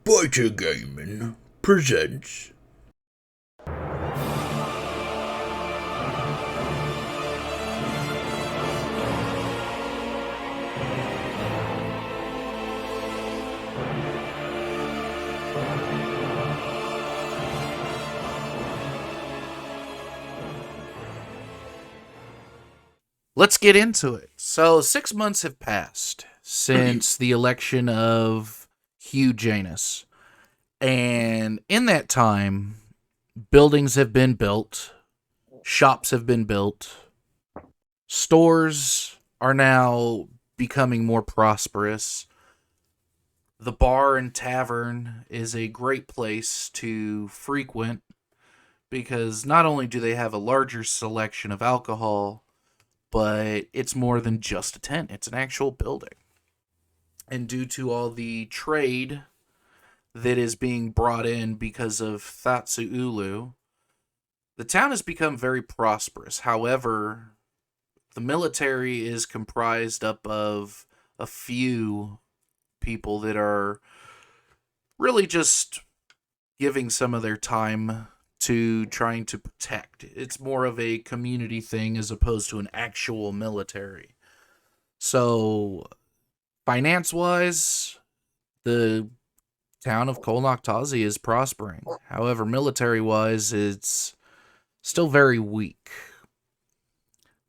B.A.T.R Gaming presents. Let's get into it. So 6 months have passed since the election of Hugh Janus. And in that time, buildings have been built, shops have been built, stores are now becoming more prosperous. The bar and tavern is a great place to frequent because not only do they have a larger selection of alcohol, but it's more than just a tent. It's an actual building. And due to all the trade that is being brought in because of Thatsu'ulu, the town has become very prosperous. However, the military is comprised up of a few people that are really just giving some of their time to trying to protect. It's more of a community thing as opposed to an actual military. So, finance-wise, the town of Kolnoktazi is prospering. However, military-wise, it's still very weak.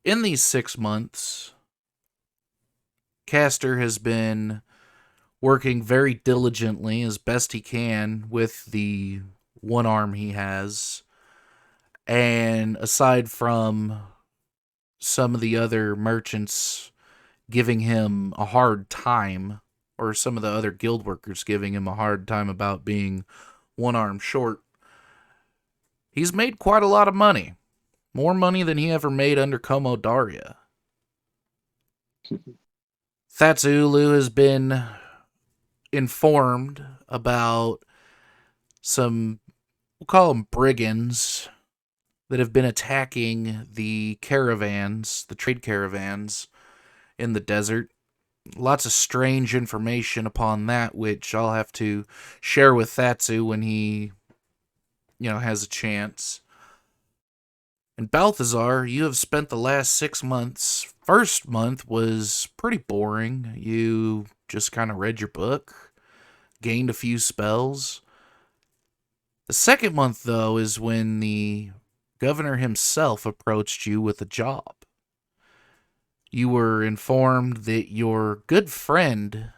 In these 6 months, Castor has been working very diligently as best he can with the one arm he has. And aside from some of the other merchants giving him a hard time, or some of the other guild workers giving him a hard time about being one arm short, he's made quite a lot of money. More money than he ever made under Komodaria. Thatsu'ulu has been informed about some, we'll call them brigands, that have been attacking the caravans, the trade caravans in the desert. Lots of strange information upon that, which I'll have to share with Thatsu when he, has a chance. And Balthazar, you have spent the last 6 months. First month was pretty boring. You just kind of read your book, gained a few spells. The second month, though, is when the governor himself approached you with a job. You were informed that your good friend,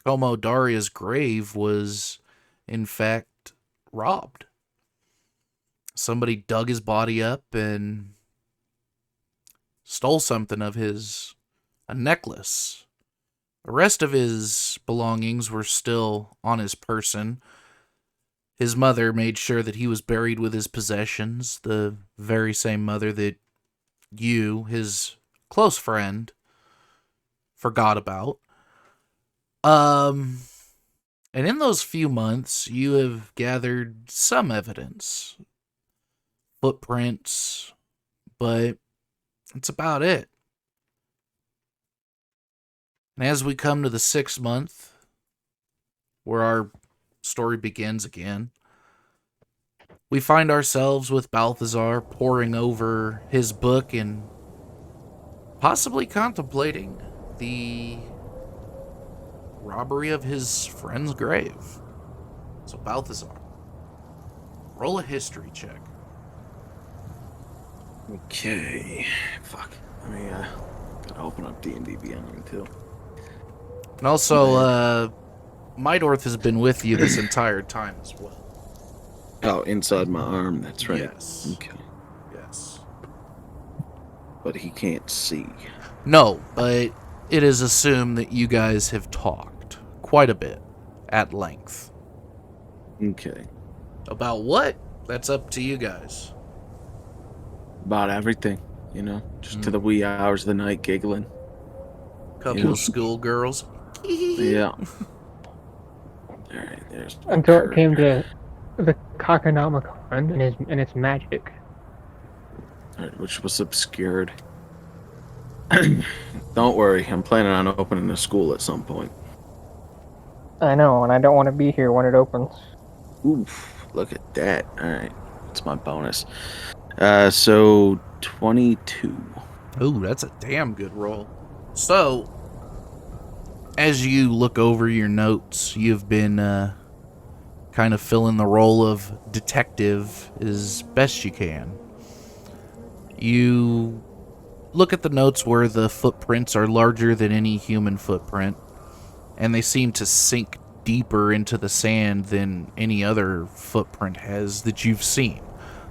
Komodaria's grave, was, in fact, robbed. Somebody dug his body up and stole something of his, a necklace. The rest of his belongings were still on his person. His mother made sure that he was buried with his possessions, the very same mother that you, his close friend, forgot about. And in those few months, you have gathered some evidence, footprints, but that's about it. And as we come to the 6th month, where our story begins again, we find ourselves with Balthazar poring over his book and possibly contemplating the robbery of his friend's grave. So Balthazar, roll a history check. Okay. Fuck. Let me, gotta open up DnD Beyond too. And also, Mydorth has been with you this entire time as well. Oh, inside my arm, that's right. Yes. Okay. Yes. But he can't see. No, but it is assumed that you guys have talked quite a bit, at length. Okay. About what? That's up to you guys. About everything, just to the wee hours of the night giggling. Couple of schoolgirls. Yeah. Alright, there's Until it came to the Cockonomicon and its magic. Alright, which was obscured. Don't worry, I'm planning on opening a school at some point. I know, and I don't want to be here when it opens. Oof, look at that. All right. What's my bonus? So 22. Ooh, that's a damn good roll. So, as you look over your notes, you've been kind of filling the role of detective as best you can. You look at the notes where the footprints are larger than any human footprint, and they seem to sink deeper into the sand than any other footprint has that you've seen.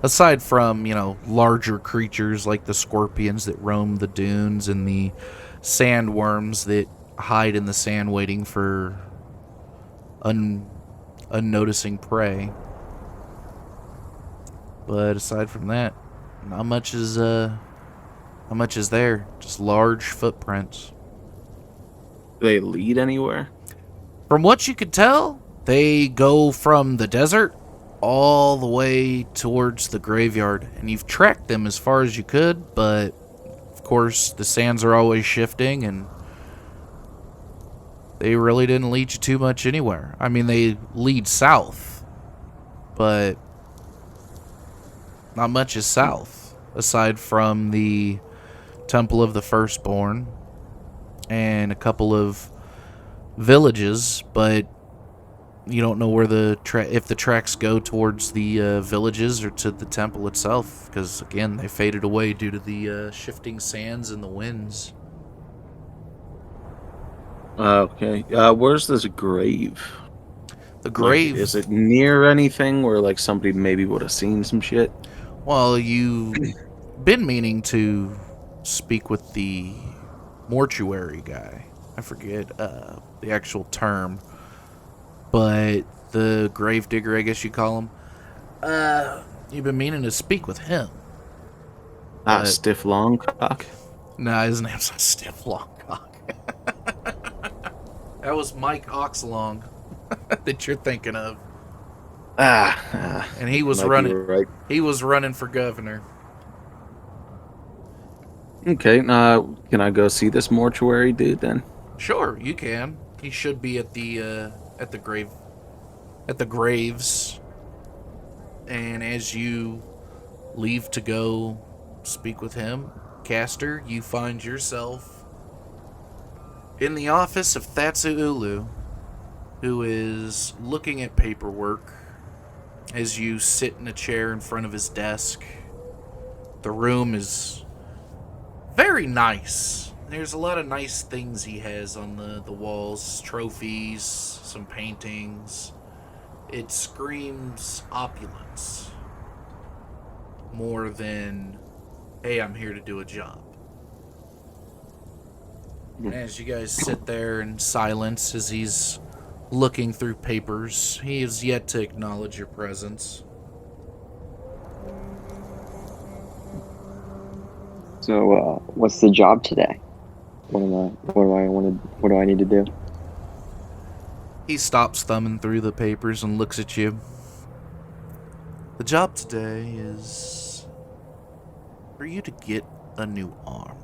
Aside from, larger creatures like the scorpions that roam the dunes and the sandworms that hide in the sand waiting for unnoticing prey. But aside from that, not much is there. Just large footprints. Do they lead anywhere? From what you could tell, they go from the desert all the way towards the graveyard, and you've tracked them as far as you could, but of course the sands are always shifting, and they really didn't lead you too much anywhere. I mean, they lead south, but not much is south, aside from the Temple of the Firstborn and a couple of villages, but you don't know where if the tracks go towards the villages or to the temple itself, because again, they faded away due to the shifting sands and the winds. Okay. Where's this grave? The grave. Like, is it near anything where like somebody maybe would have seen some shit? Well, you've been meaning to speak with the mortuary guy. I forget the actual term, but the grave digger, I guess you call him. You've been meaning to speak with him. Stiff Longcock? Nah, his name's not Stiff Longcock. That was Mike Oxlong that you're thinking of. And he was running. Right. He was running for governor. Okay. Can I go see this mortuary dude then? Sure, you can. He should be at the graves. And as you leave to go speak with him, Caster, you find yourself in the office of Thatsu Ulu, who is looking at paperwork as you sit in a chair in front of his desk. The room is very nice. There's a lot of nice things he has on the walls, trophies, some paintings. It screams opulence more than, hey, I'm here to do a job. And as you guys sit there in silence as he's looking through papers, he has yet to acknowledge your presence. So, what's the job today? What do I need to do? He stops thumbing through the papers and looks at you. The job today is for you to get a new arm.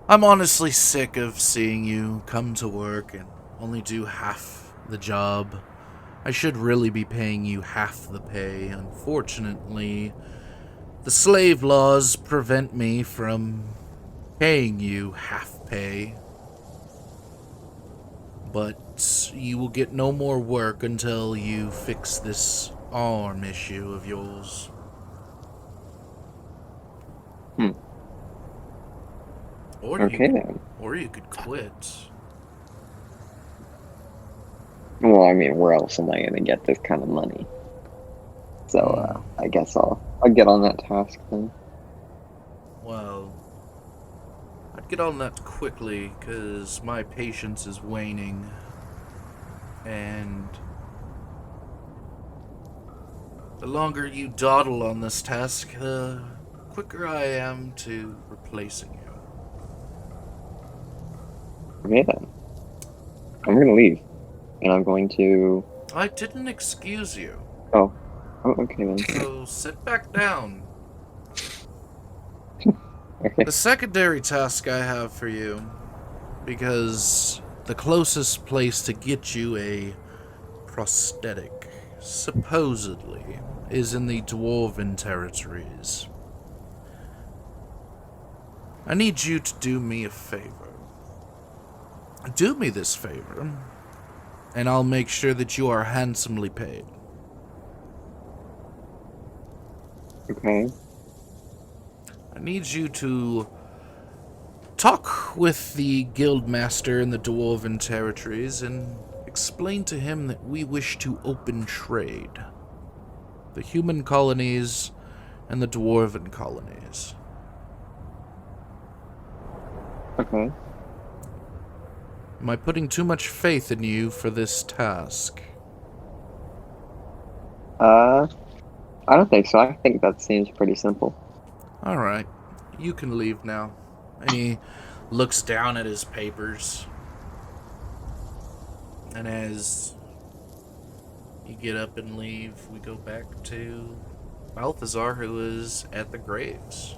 I'm honestly sick of seeing you come to work and only do half the job. I should really be paying you half the pay. Unfortunately, the slave laws prevent me from paying you half pay. But you will get no more work until you fix this arm issue of yours. Or you could quit. Well, I mean, where else am I gonna get this kind of money? So, I guess I'll get on that task then. Well, I'd get on that quickly, because my patience is waning. And the longer you dawdle on this task, the quicker I am to replacing you. Okay then. I'm gonna leave. And I'm going to... I didn't excuse you. Oh, okay then. So sit back down. Okay. The secondary task I have for you, because the closest place to get you a prosthetic, supposedly, is in the Dwarven territories. I need you to do me a favor. Do me this favor, and I'll make sure that you are handsomely paid. Okay. I need you to talk with the guildmaster in the Dwarven territories and explain to him that we wish to open trade. The human colonies and the Dwarven colonies. Okay. Am I putting too much faith in you for this task? I don't think so. I think that seems pretty simple. Alright, you can leave now. And he looks down at his papers. And as you get up and leave, we go back to Balthazar, who is at the graves.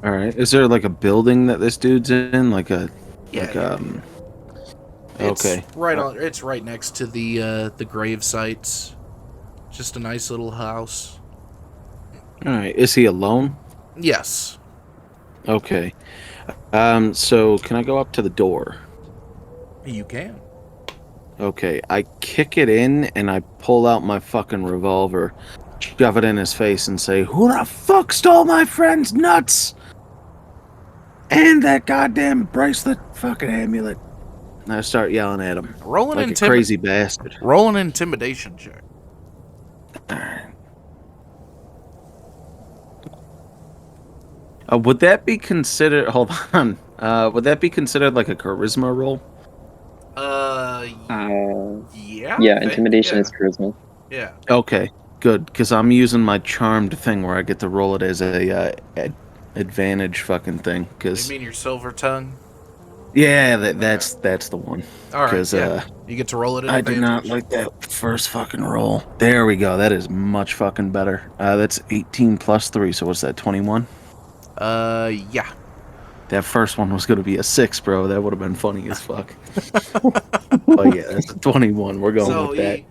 All right. Is there like a building that this dude's in? Like a, It's okay. It's right next to the grave sites. Just a nice little house. All right. Is he alone? Yes. Okay. So can I go up to the door? You can. Okay. I kick it in and I pull out my fucking revolver, shove it in his face, and say, "Who the fuck stole my friend's nuts? And that goddamn bracelet, fucking amulet." And I start yelling at him like a crazy bastard. Roll an intimidation check. Would that be considered? Hold on. Would that be considered like a charisma roll? Yeah. Yeah, intimidation is charisma. Yeah. Okay, good. Because I'm using my charmed thing where I get to roll it as a advantage fucking thing. You Cause mean your silver tongue? yeah, that's the one. All right. Because Yeah. You get to roll it at I do not like that first fucking roll. There we go. That is much fucking better. That's 18 plus 3. So what's that? 21. Yeah. That first one was gonna be a 6, bro. That would have been funny as fuck. But yeah, that's a 21. We're going with that.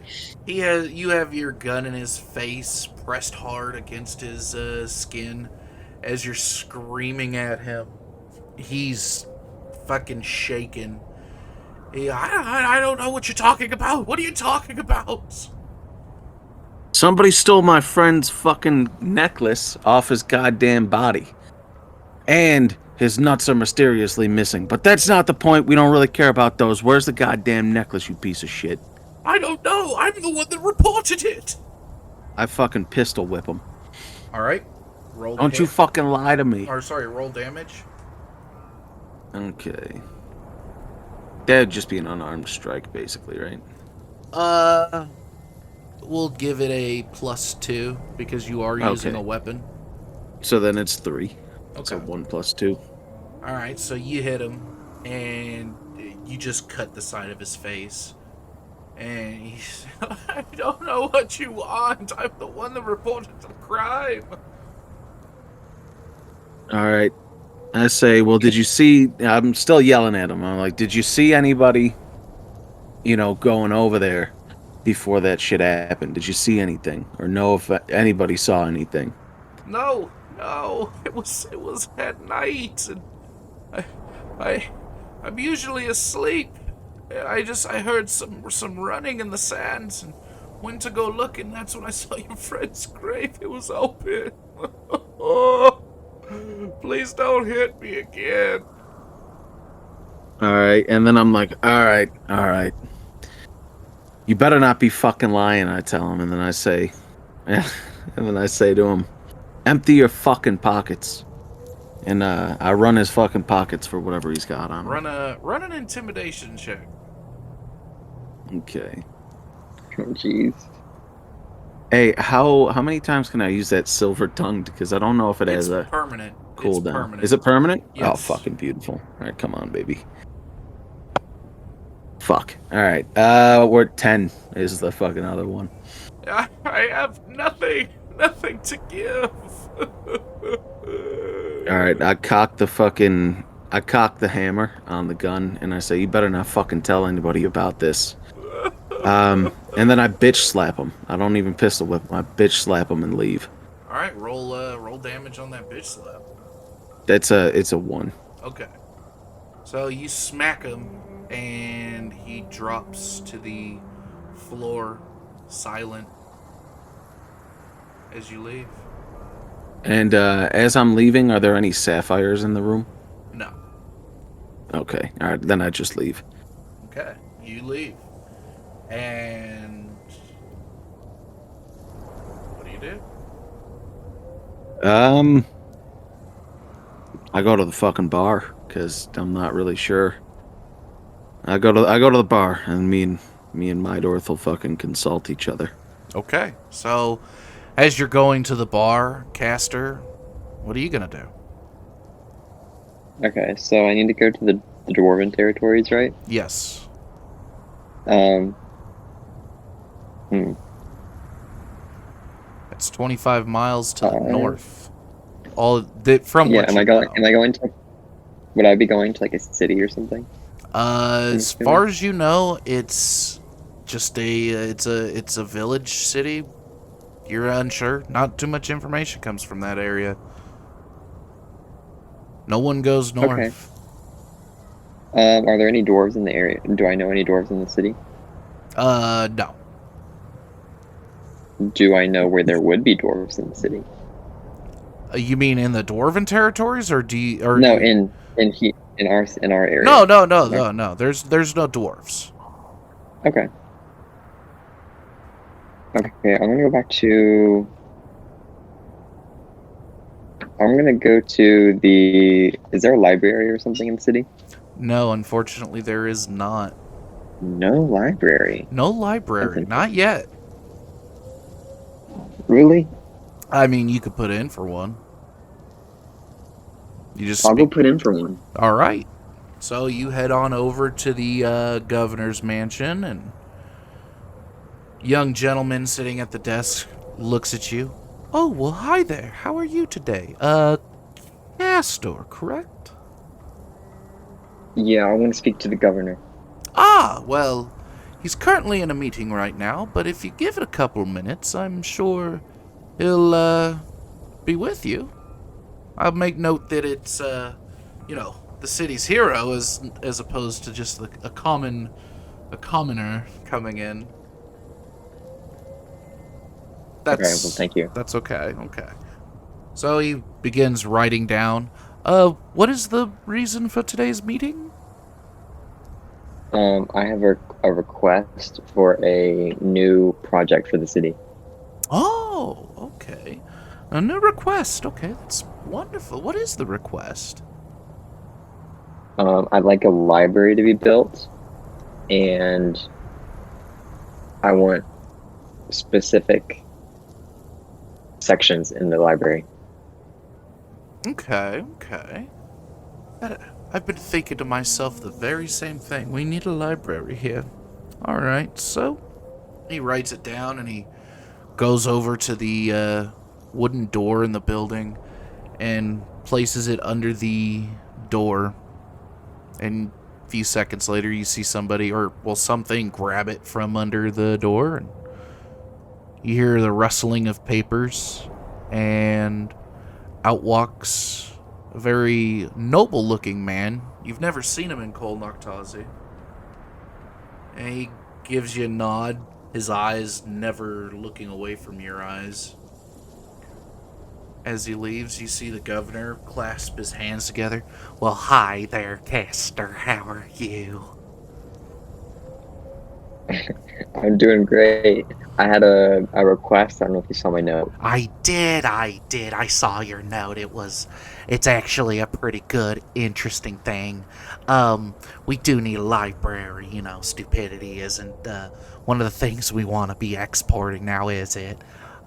You have your gun in his face, pressed hard against his skin, as you're screaming at him. He's fucking shaking. I don't know what you're talking about. What are you talking about? Somebody stole my friend's fucking necklace off his goddamn body. And his nuts are mysteriously missing. But that's not the point. We don't really care about those. Where's the goddamn necklace, you piece of shit? I don't know. I'm the one that reported it. I fucking pistol whip him. All right. Roll. Don't you fucking lie to me. Or sorry, roll damage. Okay. That'd just be an unarmed strike, basically, right? We'll give it a +2 because you are using a weapon. So then it's 3. Okay. So 1 plus 2. All right, so you hit him, and you just cut the side of his face. And he's, I don't know what you want. I'm the one that reported the crime. All right. I say, well, did you see... I'm still yelling at him. I'm like, did you see anybody, going over there before that shit happened? Did you see anything? Or know if anybody saw anything? No. It was at night, and I'm usually asleep. I heard some running in the sands and went to go look, and that's when I saw your friend's grave. It was open. Oh, please don't hit me again. All right, and then I'm like, all right. You better not be fucking lying, I tell him, and then I say to him, empty your fucking pockets. And I run his fucking pockets for whatever he's got on him. Run an intimidation check. Okay. Oh, jeez. Hey, how many times can I use that silver tongue? Because I don't know if it has a permanent cooldown. Permanent. Is it permanent? Yes. Oh, fucking beautiful. All right, come on, baby. Fuck. All right. We're at 10 is the fucking other one. I have nothing to give. All right, I cock the fucking I cock the hammer on the gun and I say, "You better not fucking tell anybody about this." And then I bitch slap him. I don't even pistol whip him. I bitch slap him and leave. All right, roll damage on that bitch slap. It's a 1. Okay. So you smack him, and he drops to the floor, silent, as you leave. And as I'm leaving, are there any sapphires in the room? No. Okay, all right, then I just leave. Okay, you leave. And what do you do? I go to the fucking bar because I'm not really sure. I go to the bar, and me and Mydorth will fucking consult each other. Okay, so as you're going to the bar, Caster, what are you gonna do? Okay, so I need to go to the Dwarven territories, right? Yes. It's 25 miles to the north. From Yeah, what am I going to? Would I be going to like a city or something? As far as you know, it's just it's a village city. You're unsure. Not too much information comes from that area. No one goes north. Okay. Are there any dwarves in the area? Do I know any dwarves in the city? No. Do I know where there would be dwarves in the city? You mean in the Dwarven territories, or do you? Or No, you... in our area. No. There's no dwarves. Okay. Okay, I'm gonna go back to. I'm gonna go to the. Is there a library or something in the city? No, unfortunately, there is not. No library. No library, not yet. Really? I mean, you could put in for one. I'll go put in for one. All right. So you head on over to the governor's mansion, and young gentleman sitting at the desk looks at you. Oh, well, hi there. How are you today? Castor, correct? Yeah, I want to speak to the governor. Ah, well, he's currently in a meeting right now, but if you give it a couple minutes, I'm sure he'll be with you. I'll make note that it's the city's hero as opposed to just a commoner coming in. Okay, well, thank you. That's okay. Okay. So he begins writing down. What is the reason for today's meeting? I have a request for a new project for the city. Oh, okay. A new request. Okay, that's wonderful. What is the request? I'd like a library to be built, and I want specific sections in the library. Okay. I've been thinking to myself the very same thing. We need a library here. All right, so he writes it down and he goes over to the wooden door in the building and places it under the door. And a few seconds later, you see something grab it from under the door, and you hear the rustling of papers, and out walks a very noble-looking man. You've never seen him in Kol Noctazi. And he gives you a nod, his eyes never looking away from your eyes. As he leaves, you see the governor clasp his hands together. Well, hi there, Castor. How are you? I'm doing great. I had a request. I don't know if you saw my note. I did. I saw your note. It's actually a pretty good, interesting thing. We do need a library. You know, stupidity isn't one of the things we want to be exporting now, is it?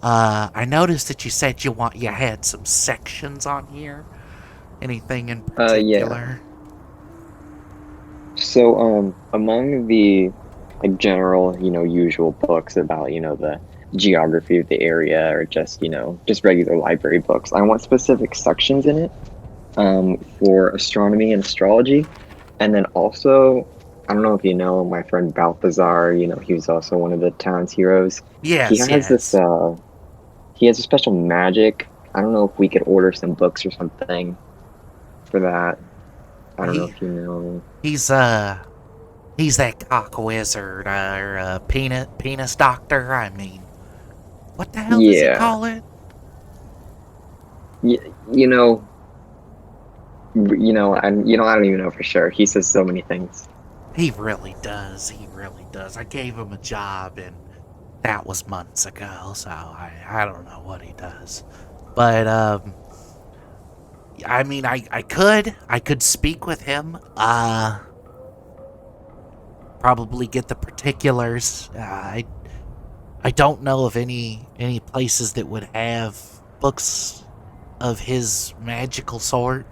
I noticed that you said you had some sections on here. Anything in particular? Yeah. So, among the general, usual books about, the geography of the area, or just regular library books, I want specific sections in it. for astronomy and astrology, and then also, I don't know if you know my friend Balthazar. You know, he was also one of the town's heroes. He Yes, has this. yes. He has a special magic. I don't know if we could order some books or something for that. I don't know He if you know. he's that cock wizard or penis doctor. I mean, what the hell does he Yeah, call it? you know, I don't even know for sure. He says so many things. He really does. He really does. I gave him a job, and that was months ago, so I don't know what he does. But I mean, I could speak with him. Probably get the particulars. I don't know of any places that would have books of his magical sort.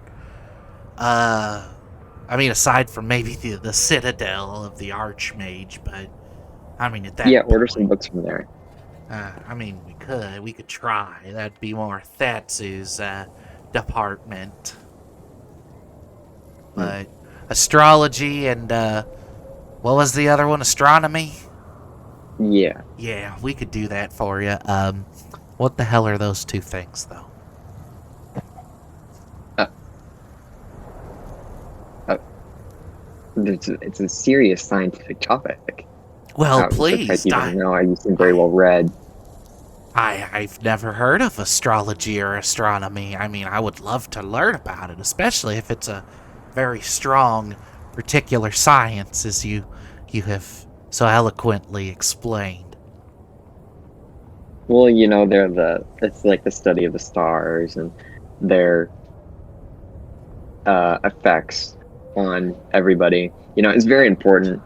I mean, aside from maybe the Citadel of the Archmage, but I mean, at Yeah, that order some point, books from there. I mean, we could try. That'd be more Thatsu's department. Hmm. But astrology and what was the other one? Astronomy. Yeah. Yeah, we could do that for you. What the hell are those two things, though? Uh, uh, it's a serious scientific topic. Well, I'm surprised please, you don't know. You seem very well read. I've never heard of astrology or astronomy. I mean, I would love to learn about it, especially if it's a very strong, particular science, as you have so eloquently explained. Well, it's like the study of the stars and their effects on everybody. You know, it's very important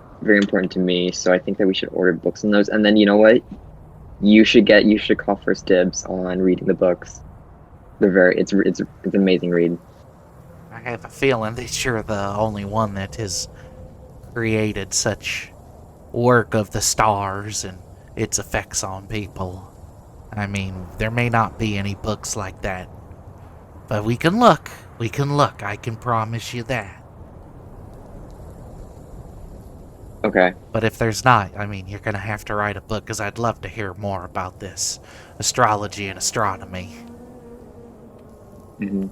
to me. So I think that we should order books on those. And then you know what? You should call first dibs on reading the books. It's an amazing read. I have a feeling that you're the only one that has created such work of the stars and its effects on people. I mean, there may not be any books like that, but we can look. We can look. I can promise you that. Okay. But if there's not, I mean, you're going to have to write a book because I'd love to hear more about this astrology and astronomy. Hmm.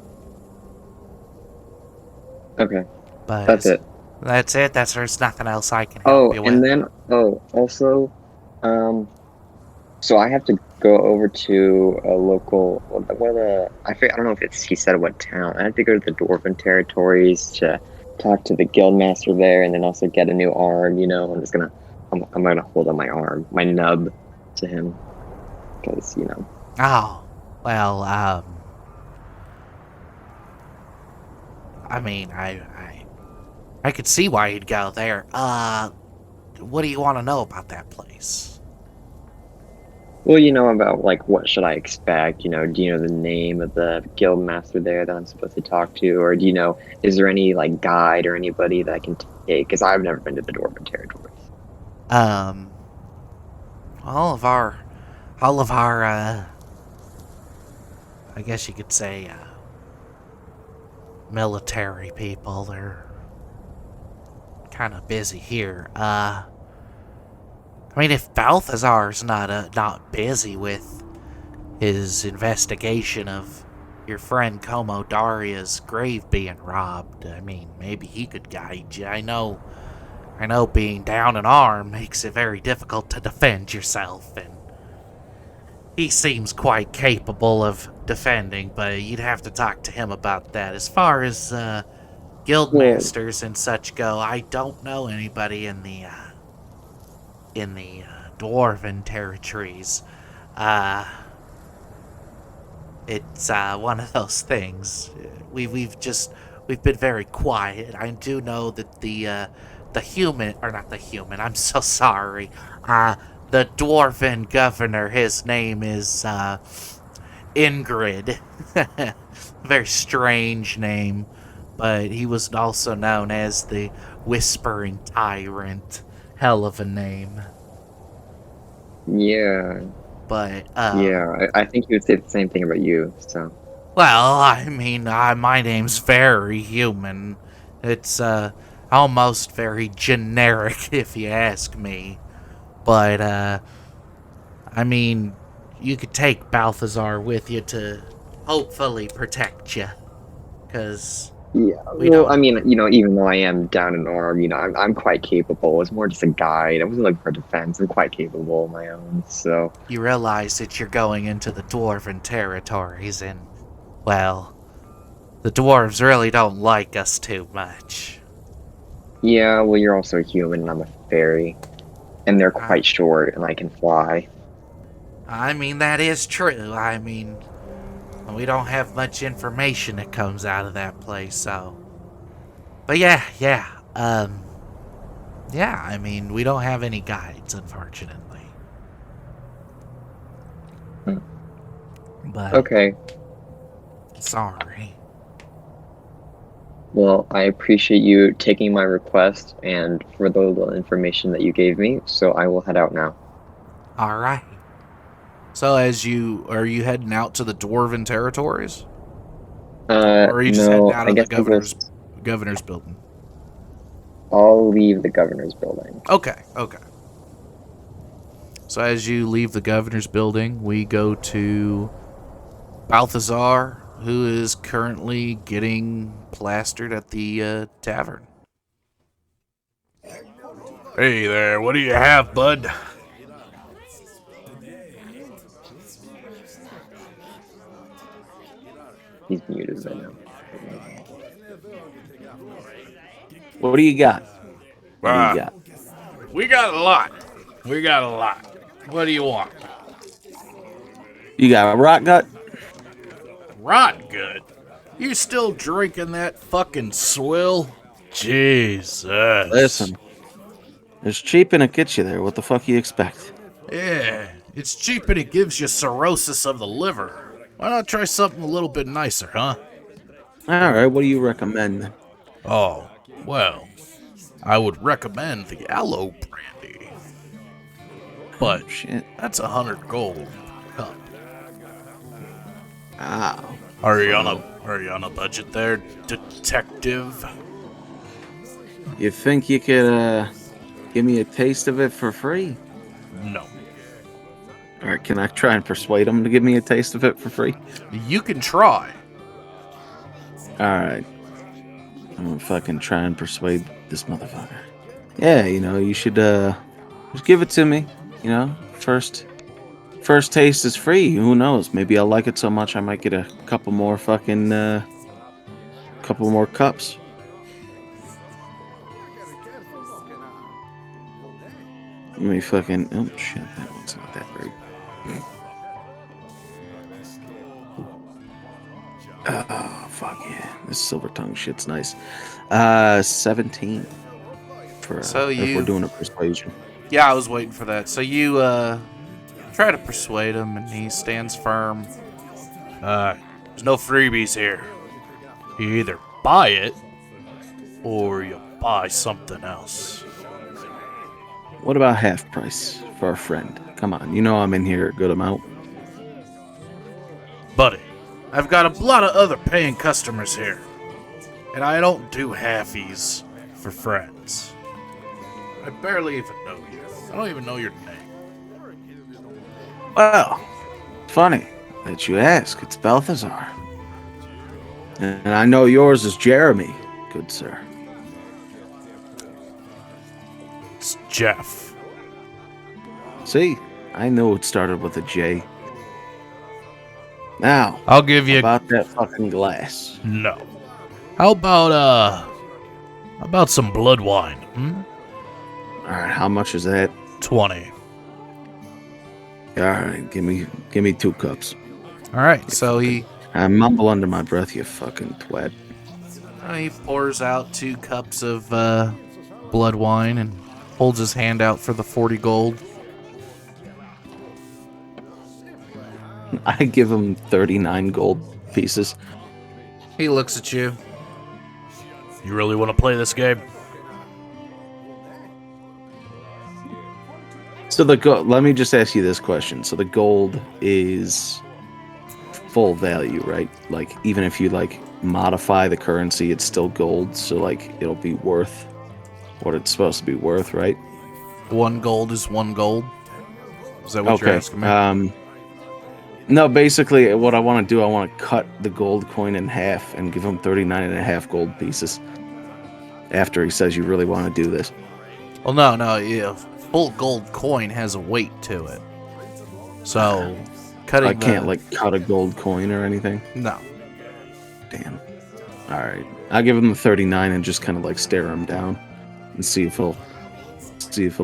Okay. But That's it. That's it. There's nothing else I can help you with. And then also, so I have to go over to a local. I don't know if he said what town. I have to go to the Dwarven territories to talk to the guildmaster there, and then also get a new arm. You know, I'm gonna hold on my arm, my nub, to him, because Oh, well, I mean, I could see why you'd go there. What do you want to know about that place? Well, about like what should I expect? Do you know the name of the guild master there that I'm supposed to talk to, or is there any like guide or anybody that I can take? Because I've never been to the Dwarven territories. All of our, I guess you could say, military people, they're kind of busy here. I mean, if Balthazar's not busy with his investigation of your friend Como Daria's grave being robbed, I mean, maybe he could guide you. I know being down an arm makes it very difficult to defend yourself, and he seems quite capable of defending, but you'd have to talk to him about that. As far as guildmasters and such go, I don't know anybody in the dwarven territories. It's one of those things. We've been very quiet. I do know that the human, or not the human, I'm so sorry. The dwarven governor, his name is Ingrid. Very strange name, but he was also known as the Whispering Tyrant. Hell of a name. Yeah. But Yeah, I think he would say the same thing about you. So. Well, I mean, my name's very human. It's almost very generic, if you ask me. But I mean, you could take Balthazar with you to hopefully protect you, because Yeah, we well, I don't. mean, even though I am down in arm, I'm quite capable. It's more just a guide. I wasn't looking for defense. I'm quite capable on my own, so. You realize that you're going into the dwarven territories, and well, the dwarves really don't like us too much. Yeah, well, you're also a human and I'm a fairy. And they're quite short and I can fly. I mean, that is true. I mean, we don't have much information that comes out of that place, so. But yeah. Yeah, I mean, we don't have any guides, unfortunately. Hmm. But, Okay. sorry. Well, I appreciate you taking my request and for the little information that you gave me, so I will head out now. Alright. So, are you heading out to the dwarven territories? Or are you just heading No, out I of the guess governor's building? I'll leave the governor's building. Okay. So as you leave the governor's building, we go to Balthazar, who is currently getting plastered at the tavern. Hey there, what do you have, bud? He's muted right now. What do you got? What do you Ah, got? we got a lot. What do you want? You got a rock gut? Rot good. You still drinking that fucking swill? Jesus. Listen, it's cheap and it gets you there. What the fuck you expect? Yeah, it's cheap and it gives you cirrhosis of the liver. Why not try something a little bit nicer, huh? All right, what do you recommend then? Oh, well, I would recommend the aloe brandy. But Shit. that's 100 gold per cup. Ow. Are you on a budget there, detective? You think you could give me a taste of it for free? No. Or can I try and persuade him to give me a taste of it for free? You can try. All right. I'm gonna fucking try and persuade this motherfucker. Yeah, you should just give it to me. First taste is free. Who knows? Maybe I'll like it so much I might get a couple more couple more cups. Let me fucking oh shit, that one's not that great. Oh fuck yeah, this silver tongue shit's nice. 17 for if we're doing a persuasion. Yeah, I was waiting for that. So you try to persuade him, and he stands firm. There's no freebies here. You either buy it, or you buy something else. What about half price for a friend? Come on, I'm in here a good amount. Buddy, I've got a lot of other paying customers here. And I don't do halfies for friends. I barely even know you. I don't even know your name. Well, funny that you ask. It's Balthazar. And I know yours is Jeremy, good sir. It's Jeff. See, I know it started with a J. Now, I'll give you about that fucking glass. no. How about some blood wine? All right, how much is that? 20. All right, give me 2 cups. All right, so I mumble under my breath, you fucking twat. he pours out 2 cups of blood wine and holds his hand out for the 40 gold. I give him 39 gold pieces. He looks at you. You really want to play this game? So let me just ask you this question. So the gold is full value, right? Like, even if you, like, modify the currency, it's still gold, so, like, it'll be worth what it's supposed to be worth, right? 1 gold is 1 gold. Is that what you're Okay. asking me? No, basically, what I want to do, I want to cut the gold coin in half and give him 39.5 gold pieces. After he says you really want to do this. Well, no. Yeah, full gold coin has a weight to it. So, cutting I can't, like, cut a gold coin or anything. No. Damn. Alright. I'll give him the 39 and just kind of, like, stare him down and see if he'll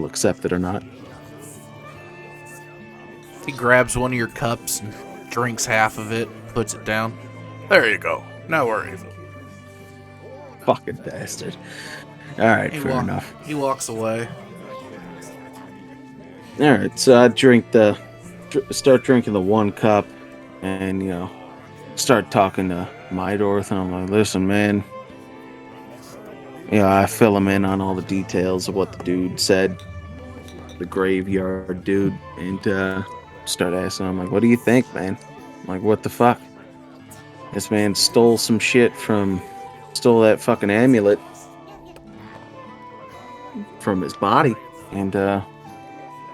accept it or not. He grabs one of your cups and drinks half of it, puts it down. There you go. Now we're even. Fucking bastard. Alright, fair enough. He walks away. Alright, so I start drinking the 1 cup and, you know, start talking to Mydorth, and I'm like, listen, man. Yeah, I fill him in on all the details of what the dude said. The graveyard dude. And, start asking him, like, what do you think, man? I'm like, what the fuck? This man stole that fucking amulet from his body. And,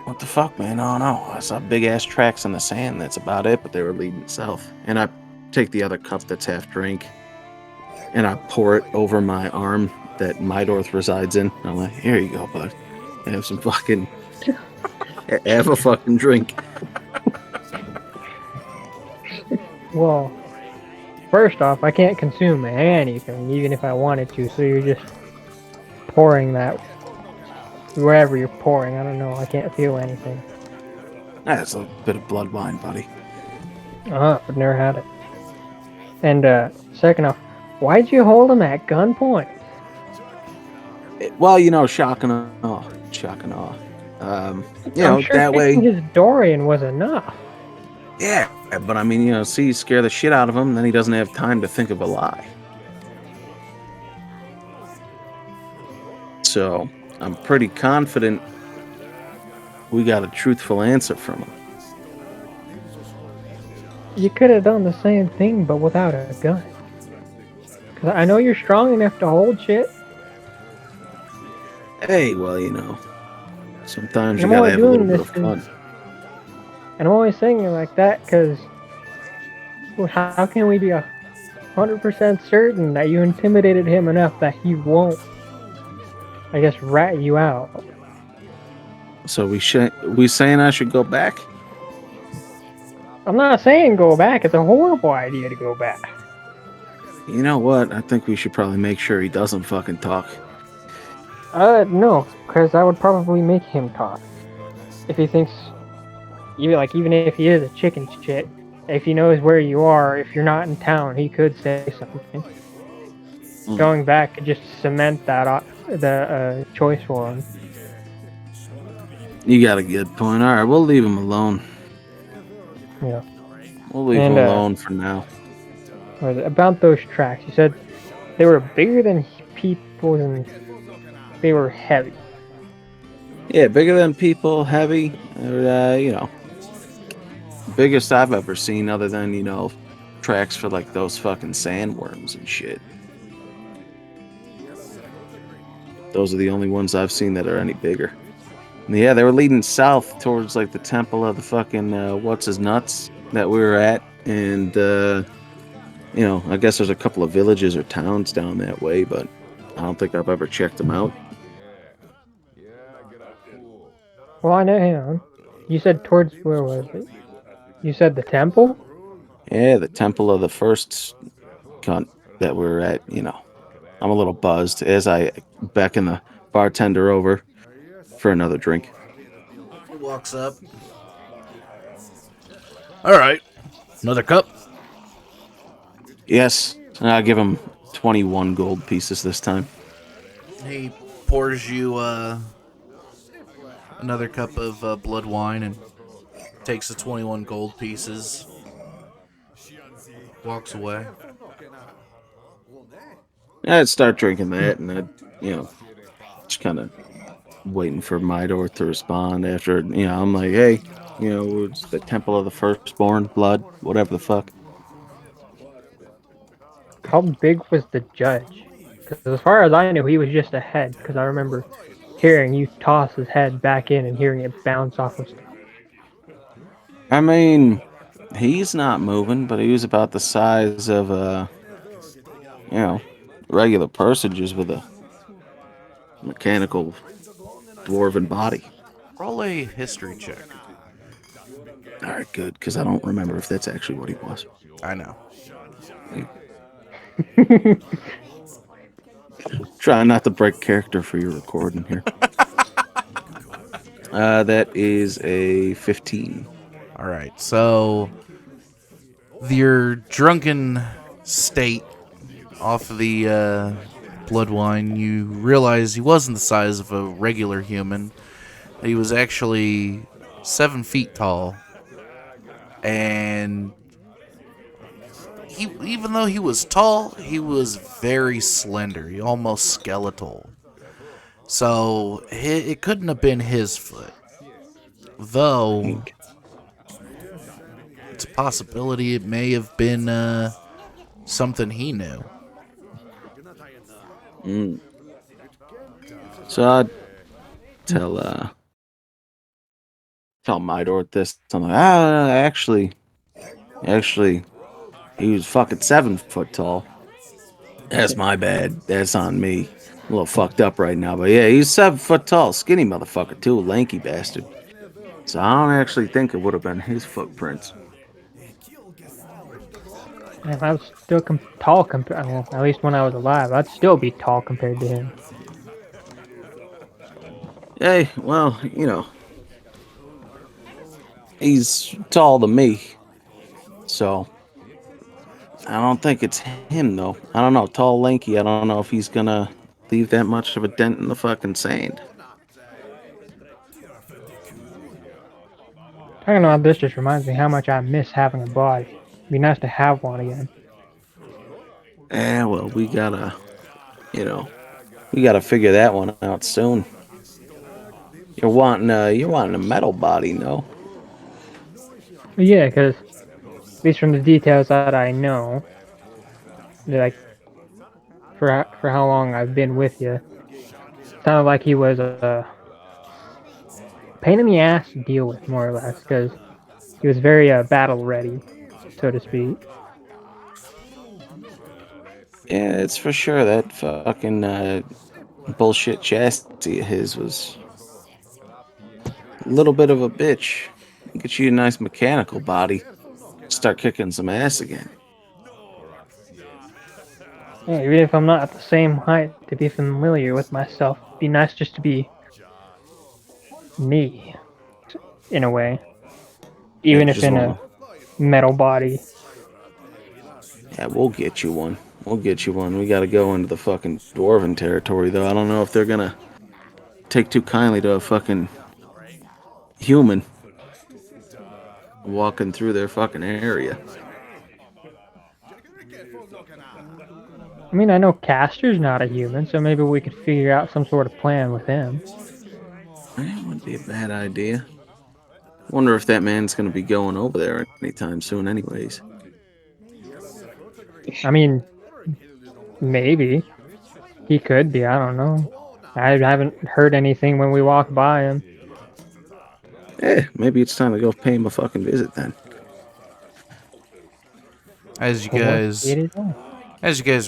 what the fuck, man? I don't know. I saw big ass tracks in the sand. That's about it, but they were leading south. And I take the other cup that's half drink and I pour it over my arm that Mydorth resides in. I'm like, here you go, bud. Have some fucking. Have a fucking drink. Well, first off, I can't consume anything, even if I wanted to, so you're just pouring that wherever you're pouring. I don't know, I can't feel anything. That's a bit of blood wine, buddy. I've never had it. And, second off, why'd you hold him at gunpoint? Well, you know, shock and awe. Shock and awe. You know, I'm sure that way. his Dorian was enough. Yeah, but I mean, you know, see, you scare the shit out of him, then he doesn't have time to think of a lie. So, I'm pretty confident we got a truthful answer from him. You could have done the same thing, but without a gun. Because I know you're strong enough to hold shit. Hey, well, you know, sometimes you I'm gotta only have a little doing bit of this fun. And I'm always saying it like that because how can we be 100% certain that you intimidated him enough that he won't, I guess, rat you out? So we saying I should go back? I'm not saying go back. It's a horrible idea to go back. You know what? I think we should probably make sure he doesn't fucking talk. No, because I would probably make him talk. If he thinks, even if he is a chicken shit, if he knows where you are, if you're not in town, he could say something. Going back could just cement that the choice for him. You got a good point. All right, we'll leave him alone. Yeah. We'll leave him alone for now. About those tracks, you said they were bigger than people and they were heavy. Yeah, bigger than people, heavy. You know, biggest I've ever seen, other than, you know, tracks for like those fucking sandworms and shit. Those are the only ones I've seen that are any bigger. And yeah, they were leading south towards like the temple of the fucking what's his nuts that we were at, and you know, I guess there's a couple of villages or towns down that way, but I don't think I've ever checked them out. Well, I know, hang on. You said towards, where was it? You said the temple? Yeah, the temple of the first cunt that we were at, you know. I'm a little buzzed as I beckon the bartender over for another drink. He walks up. All right. Another cup? Yes, I'll give him 21 gold pieces this time. He pours you another cup of blood wine and takes the 21 gold pieces. Walks away. I'd start drinking that, and I'd, you know, just kind of waiting for Mydorth to respond after, you know, I'm like, hey, you know, it's the Temple of the Firstborn, blood, whatever the fuck. how big was the judge? Because as far as I knew, he was just a head. Because I remember hearing you toss his head back in and hearing it bounce off of stuff. I mean, he's not moving, but he was about the size of you know, regular person just with a mechanical dwarven body. Roll a history check. All right, good, because I don't remember if that's actually what he was. I know. Trying not to break character for your recording here. That is a 15. All right. So your drunken state off of the blood wine, you realize he wasn't the size of a regular human. He was actually 7 feet tall. And even though he was tall, he was very slender. He almost skeletal. So it couldn't have been his foot. Though, it's a possibility it may have been something he knew. So I'd tell Midor this. I'm like, actually, he was fucking 7 foot tall. That's my bad. That's on me. A little fucked up right now, but yeah, he's 7 foot tall, skinny motherfucker too, lanky bastard. So I don't actually think it would have been his footprints. And if I was still tall compared, well, at least when I was alive, I'd still be tall compared to him. Hey, well, you know, he's taller than me, so I don't think it's him though. I don't know, tall, lanky. I don't know if he's gonna leave that much of a dent in the fucking sand. Talking about this just reminds me how much I miss having a body. It'd be nice to have one again. Yeah, well, we gotta figure that one out soon. You're wanting a metal body, no? But yeah, because at least from the details that I know, like for how long I've been with you, sounded like he was a pain in the ass to deal with, more or less, because he was very battle ready, so to speak. Yeah, it's for sure that fucking bullshit chastity of his was a little bit of a bitch. Get you a nice mechanical body, start kicking some ass again. Yeah, even if I'm not at the same height, to be familiar with myself, it'd be nice just to be me, in a way. Even Yeah, if just in wanna. a metal body. Yeah, we'll get you one. We'll get you one. We gotta go into the fucking dwarven territory, though. I don't know if they're gonna take too kindly to a fucking human walking through their fucking area. I mean, I know Castor's not a human, so maybe we could figure out some sort of plan with him. That wouldn't be a bad idea. Wonder if that man's gonna be going over there anytime soon, anyways. I mean, maybe. He could be, I don't know. I haven't heard anything when we walk by him. Maybe it's time to go pay him a fucking visit then. As you guys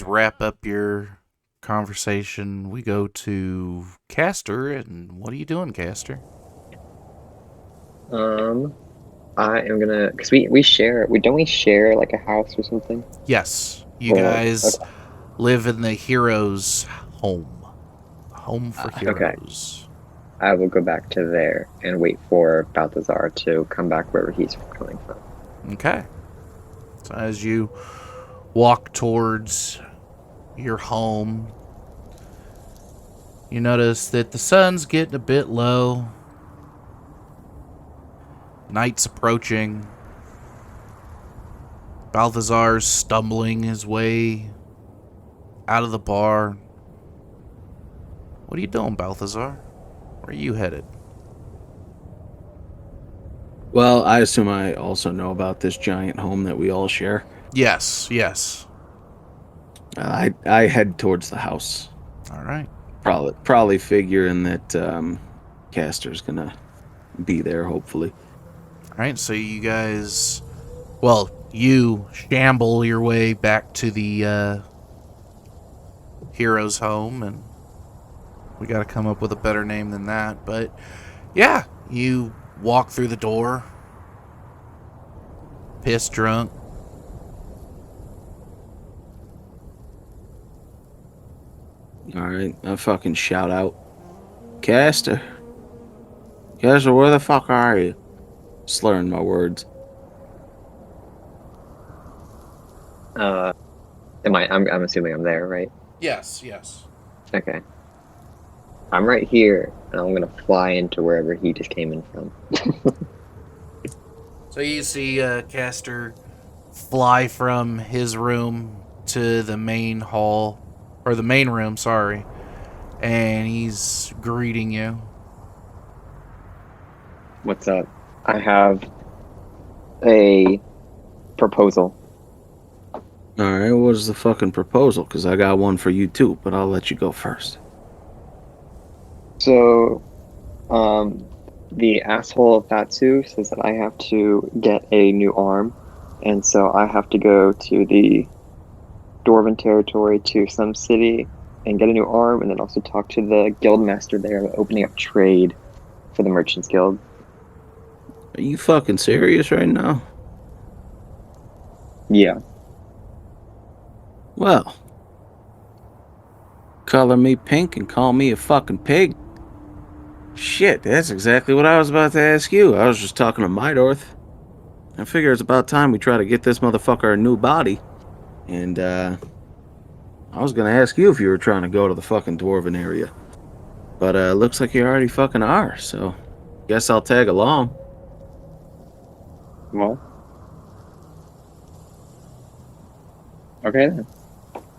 wrap up your conversation, we go to Castor. And what are you doing, Castor? I am gonna, cause we share, don't we share like a house or something? Yes, you guys live in the hero's home for heroes. Okay. I will go back to there and wait for Balthazar to come back wherever he's coming from. Okay. So as you walk towards your home, you notice that the sun's getting a bit low. Night's approaching. Balthazar's stumbling his way out of the bar. What are you doing, Balthazar? Where are you headed? Well, I assume I also know about this giant home that we all share. Yes. I head towards the house. All right. Probably figuring that Caster's gonna be there. Hopefully. All right. So you guys, well, you shamble your way back to the hero's home, and we got to come up with a better name than that. But yeah, you walk through the door, piss drunk. All right, I fucking shout out, Caster. Caster, where the fuck are you? Slurring my words. I'm assuming I'm there, right? Yes, yes. Okay. I'm right here, and I'm gonna fly into wherever he just came in from. So you see Caster fly from his room to the main hall, or the main room, sorry, and he's greeting you. What's up? I have a proposal. All right, what's the fucking proposal? Because I got one for you too, but I'll let you go first. So, the asshole of Fatsu says that I have to get a new arm, and so I have to go to the Dwarven territory to some city and get a new arm, and then also talk to the guild master there about opening up trade for the Merchants Guild. Are you fucking serious right now? Yeah. Well, color me pink and call me a fucking pig. Shit, that's exactly what I was about to ask you. I was just talking to Mydorth. I figure it's about time we try to get this motherfucker a new body. And, I was gonna ask you if you were trying to go to the fucking Dwarven area. But, looks like you already fucking are, so guess I'll tag along. Well. Okay then.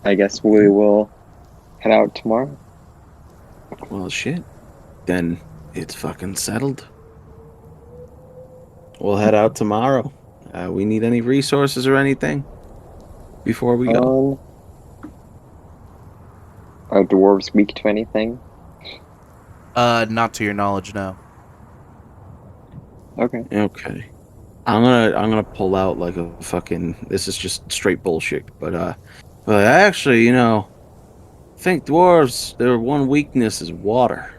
I guess we will head out tomorrow. Well, shit. Then it's fucking settled. We'll head out tomorrow. We need any resources or anything before we go? Are dwarves weak to anything? Not to your knowledge, no. Okay. Okay. I'm gonna pull out like a fucking. This is just straight bullshit, but actually, you know, I think dwarves, their one weakness is water.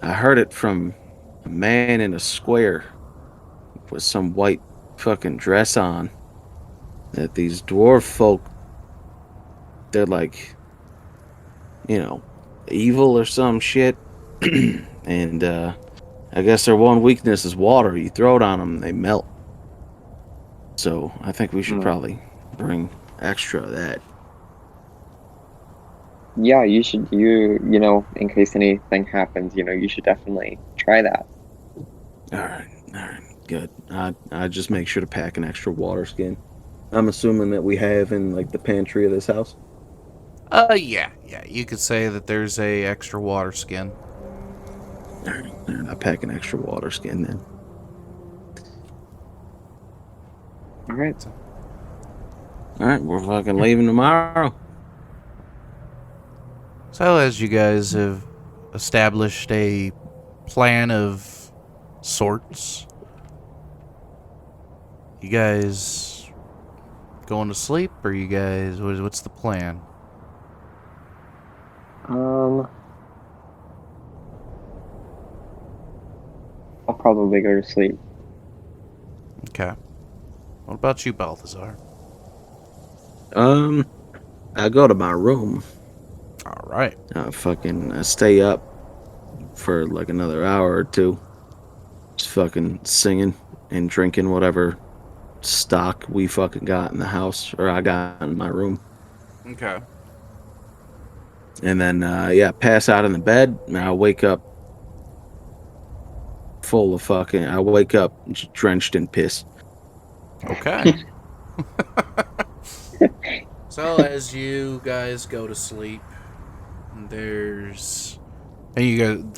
I heard it from a man in a square with some white fucking dress on. That these dwarf folk, they're like, you know, evil or some shit. And I guess their one weakness is water. You throw it on them, they melt. So I think we should probably bring extra of that. Yeah, you should. You know, in case anything happens, you know, you should definitely try that. All right, good. I just make sure to pack an extra water skin. I'm assuming that we have in like the pantry of this house. Yeah. You could say that there's a extra water skin. All right, I pack an extra water skin then. All right. All right, we're fucking leaving tomorrow. So as you guys have established a plan of sorts, you guys going to sleep, or you guys, what's the plan? I'll probably go to sleep. Okay. What about you, Balthazar? I go to my room. All right. I stay up for like another hour or two. Just fucking singing and drinking whatever stock we fucking got in the house, or I got in my room. Okay. And then, pass out in the bed, and I wake up I wake up drenched in piss. Okay. So as you guys go to sleep, the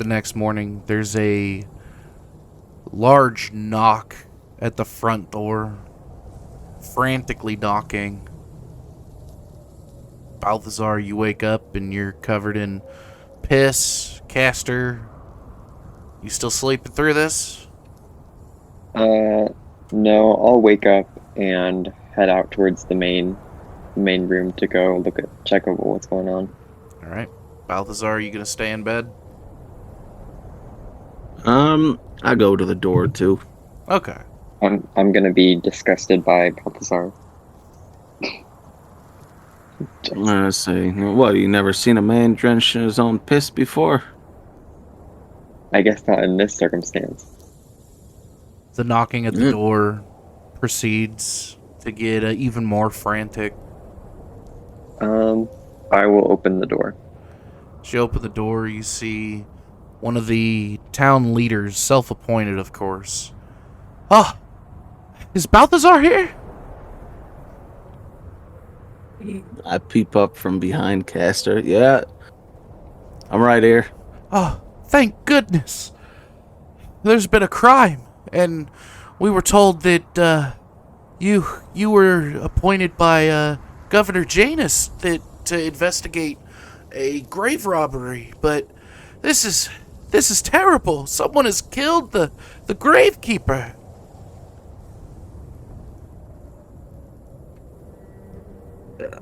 next morning, there's a large knock at the front door, frantically knocking. Balthazar, you wake up and you're covered in piss. Castor, you still sleeping through this? No, I'll wake up and head out towards the main room to go check over what's going on. All right. Balthazar, are you going to stay in bed? I go to the door too. Okay. I'm gonna be disgusted by Balthazar. I say, what? You never seen a man drenched in his own piss before? I guess not in this circumstance. The knocking at the door proceeds to get even more frantic. I will open the door. As you open the door, you see one of the town leaders, self-appointed, of course. Ah, is Balthazar here? I peep up from behind Castor. Yeah, I'm right here. Oh, thank goodness. There's been a crime, and we were told that you were appointed by Governor Janus to investigate a grave robbery, but this is terrible. Someone has killed the gravekeeper.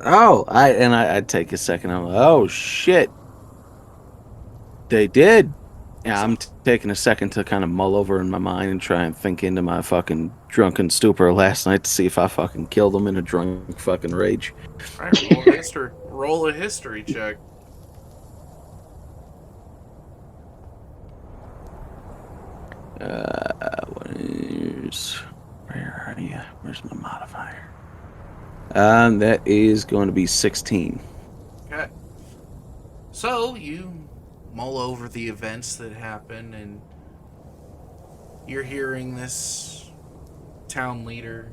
Oh, I take a second. I'm like, oh shit, they did. Yeah, I'm taking a second to kind of mull over in my mind and try and think into my fucking drunken stupor last night to see if I fucking killed them in a drunk fucking rage. All right, roll a history check. Where are you? Where's my modifier? That is going to be 16. Okay. So you mull over the events that happen, and you're hearing this town leader.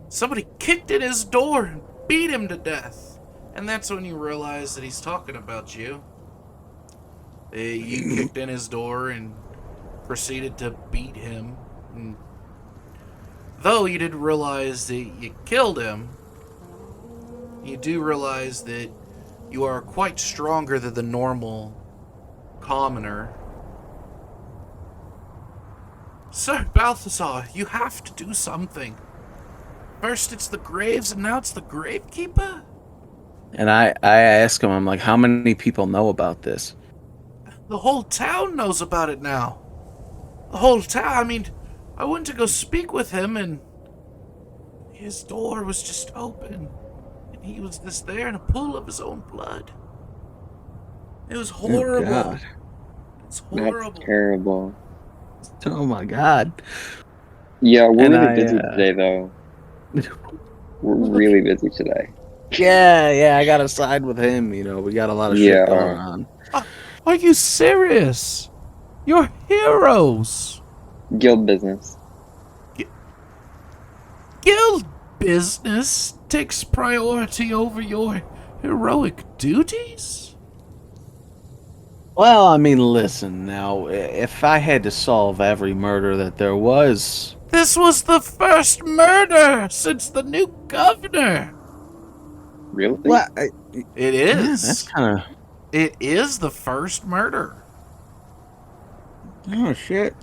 Somebody kicked in his door and beat him to death. And that's when you realize that he's talking about you. You kicked in his door and proceeded to beat him. And though you didn't realize that you killed him, you do realize that you are quite stronger than the normal commoner. Sir Balthazar, you have to do something. First it's the graves, and now it's the gravekeeper? And I ask him, I'm like, how many people know about this? The whole town knows about it now. The whole town. I mean, I went to go speak with him, and his door was just open. And he was just there in a pool of his own blood. It was horrible. Oh, God. It's horrible. That's terrible. Oh my God. Yeah, we're And really busy today, though. We're really busy today. Yeah, I gotta side with him. You know, we got a lot of shit going on. Are you serious? You're heroes. Guild business. Guild business takes priority over your heroic duties? Well, I mean, listen now. If I had to solve every murder that there was, This was the first murder since the new governor. Really? well, It yeah, is. that's kind of. It is the first murder. Oh shit.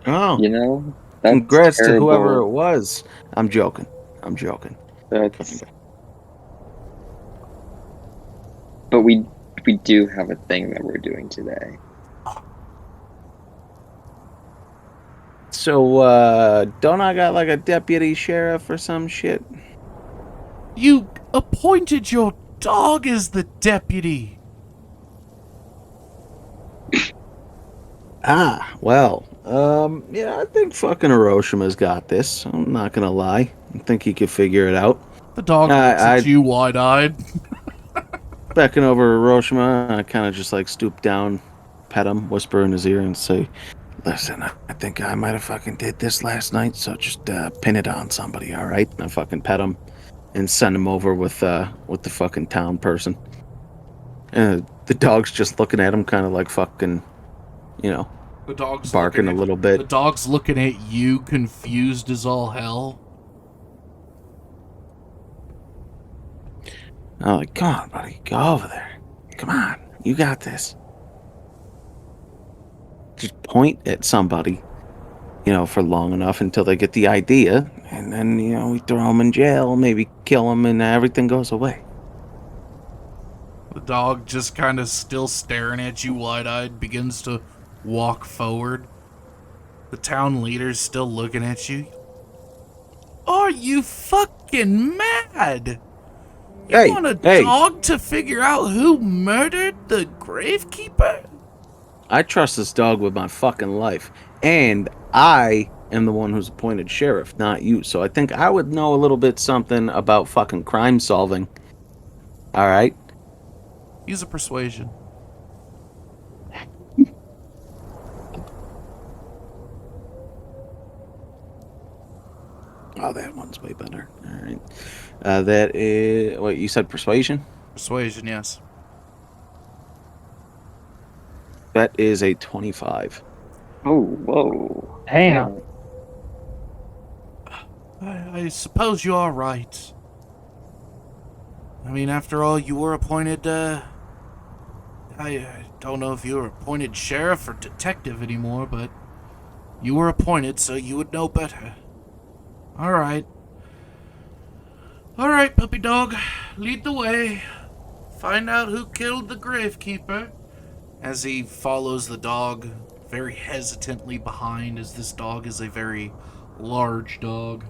Oh, You know? That's congrats to terrible. whoever it was. I'm joking. That's... But we do have a thing that we're doing today. So, don't I got like a deputy sheriff or some shit? You appointed your dog as the deputy. Well, yeah, I think fucking Hiroshima's got this. I'm not gonna lie. I think he could figure it out. The dog looks at you wide-eyed. Backing over Hiroshima, I kind of just like stoop down, pet him, whisper in his ear, and say, "Listen, I think I might have fucking did this last night, so just pin it on somebody, all right?" And I fucking pet him and send him over with the fucking town person. And the dog's just looking at him, kind of like fucking, you know, The dog's barking a little bit. The dog's looking at you, confused as all hell. I'm like, come on, buddy, go over there. Come on, you got this. Just point at somebody, for long enough until they get the idea, and then, we throw them in jail, maybe kill them, and everything goes away. The dog, just kind of still staring at you wide-eyed, begins to walk forward. The town leader's still looking at you. Are you fucking mad? You want a dog to figure out who murdered the gravekeeper? I trust this dog with my fucking life, and I am the one who's appointed sheriff, not you, so I think I would know a little bit something about fucking crime solving. All right? Use a persuasion. Oh, that one's way better. All right. That is... What, you said persuasion? Persuasion, yes. That is a 25. Oh, whoa. Damn. I suppose you are right. I mean, after all, you were appointed, I don't know if you were appointed sheriff or detective anymore, but you were appointed, so you would know better. Alright. Alright, puppy dog. Lead the way. Find out who killed the gravekeeper. As he follows the dog very hesitantly behind, as this dog is a very large dog.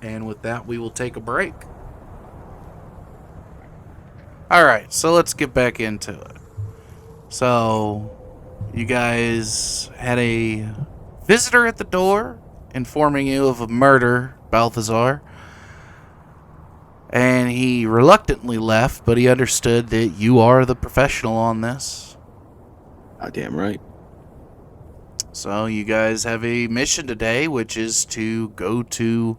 And with that, we will take a break. Alright, so let's get back into it. So, you guys had a visitor at the door informing you of a murder, Balthazar. And he reluctantly left, but he understood that you are the professional on this. Damn right. So you guys have a mission today, which is to go to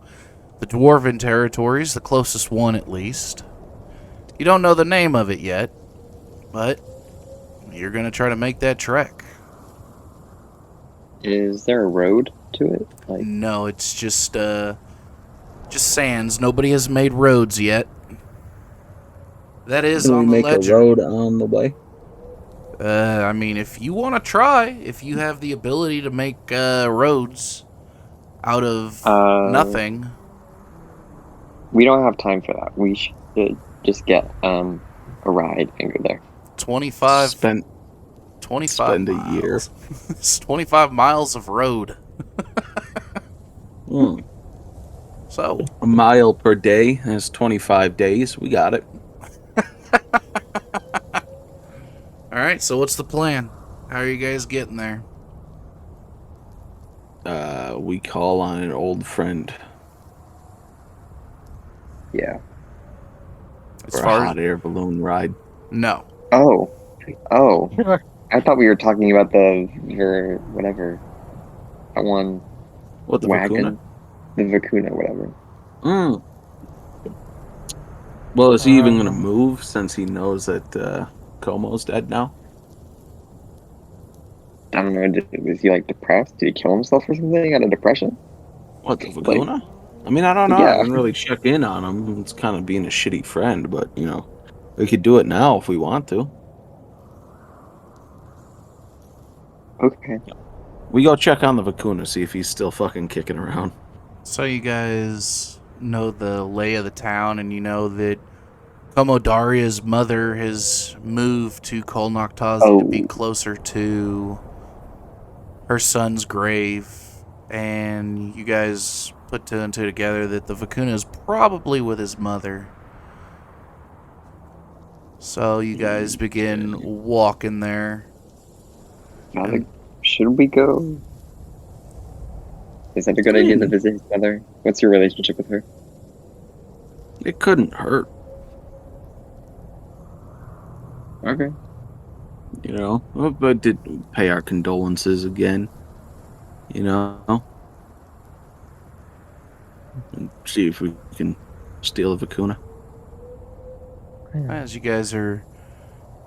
the Dwarven territories, the closest one at least. You don't know the name of it yet, but you're going to try to make that trek. Is there a road to it? No, it's just sands. Nobody has made roads yet. That is Can on we the make ledger. a road on the way? I mean, if you want to try, if you have the ability to make roads out of nothing. We don't have time for that. We should just get a ride and go there. 25 Spend miles. a year. It's 25 miles of road. So, a mile per day is 25 days. We got it. Alright, so what's the plan? How are you guys getting there? We call on an old friend. Yeah. As for far a as hot air balloon ride. No. Oh. I thought we were talking about your whatever. That one. What, the wagon? Vicuna? The Vicuna, whatever. Well, is he even going to move since he knows that Como's dead now? I don't know. Is he depressed? Did he kill himself or something? Got a depression? What, the Vicuna? I mean, I don't know. Yeah. I didn't really check in on him. It's kind of being a shitty friend, but, we could do it now if we want to. Okay. We go check on the Vicuna, see if he's still fucking kicking around. So you guys know the lay of the town, and you know that Komodaria's mother has moved to Kol Noctazi to be closer to her son's grave, and you guys put two and two together that the Vicuna is probably with his mother. So you guys begin walking there. Should we go? Is that a good idea to visit his mother? What's your relationship with her? It couldn't hurt. Okay. But did pay our condolences again. And see if we can steal the Vicuna. As you guys are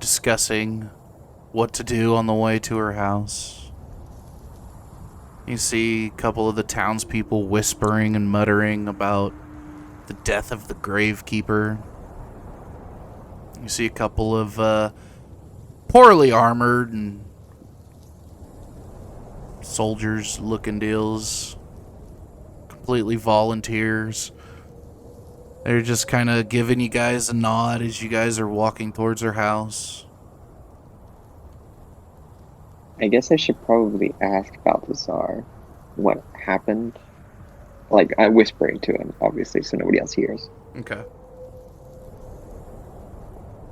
discussing what to do on the way to her house, you see a couple of the townspeople whispering and muttering about the death of the Gravekeeper. You see a couple of poorly armored and soldiers-looking deals. Completely volunteers. They're just kind of giving you guys a nod as you guys are walking towards their house. I guess I should probably ask Balthazar what happened. Like, I'm whispering to him, obviously, so nobody else hears. Okay.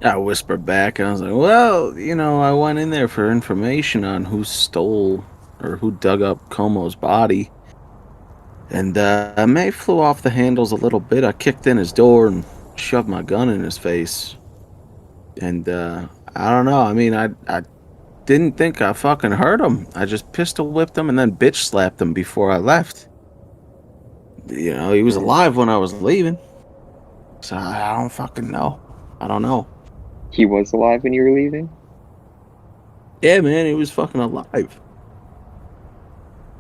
I whispered back, and I was like, well, I went in there for information on who stole or who dug up Como's body. And May flew off the handles a little bit. I kicked in his door and shoved my gun in his face. And I don't know. I mean, I didn't think I fucking hurt him. I just pistol whipped him and then bitch slapped him before I left. He was alive when I was leaving. So I don't fucking know. I don't know. He was alive when you were leaving? Yeah, man, he was fucking alive.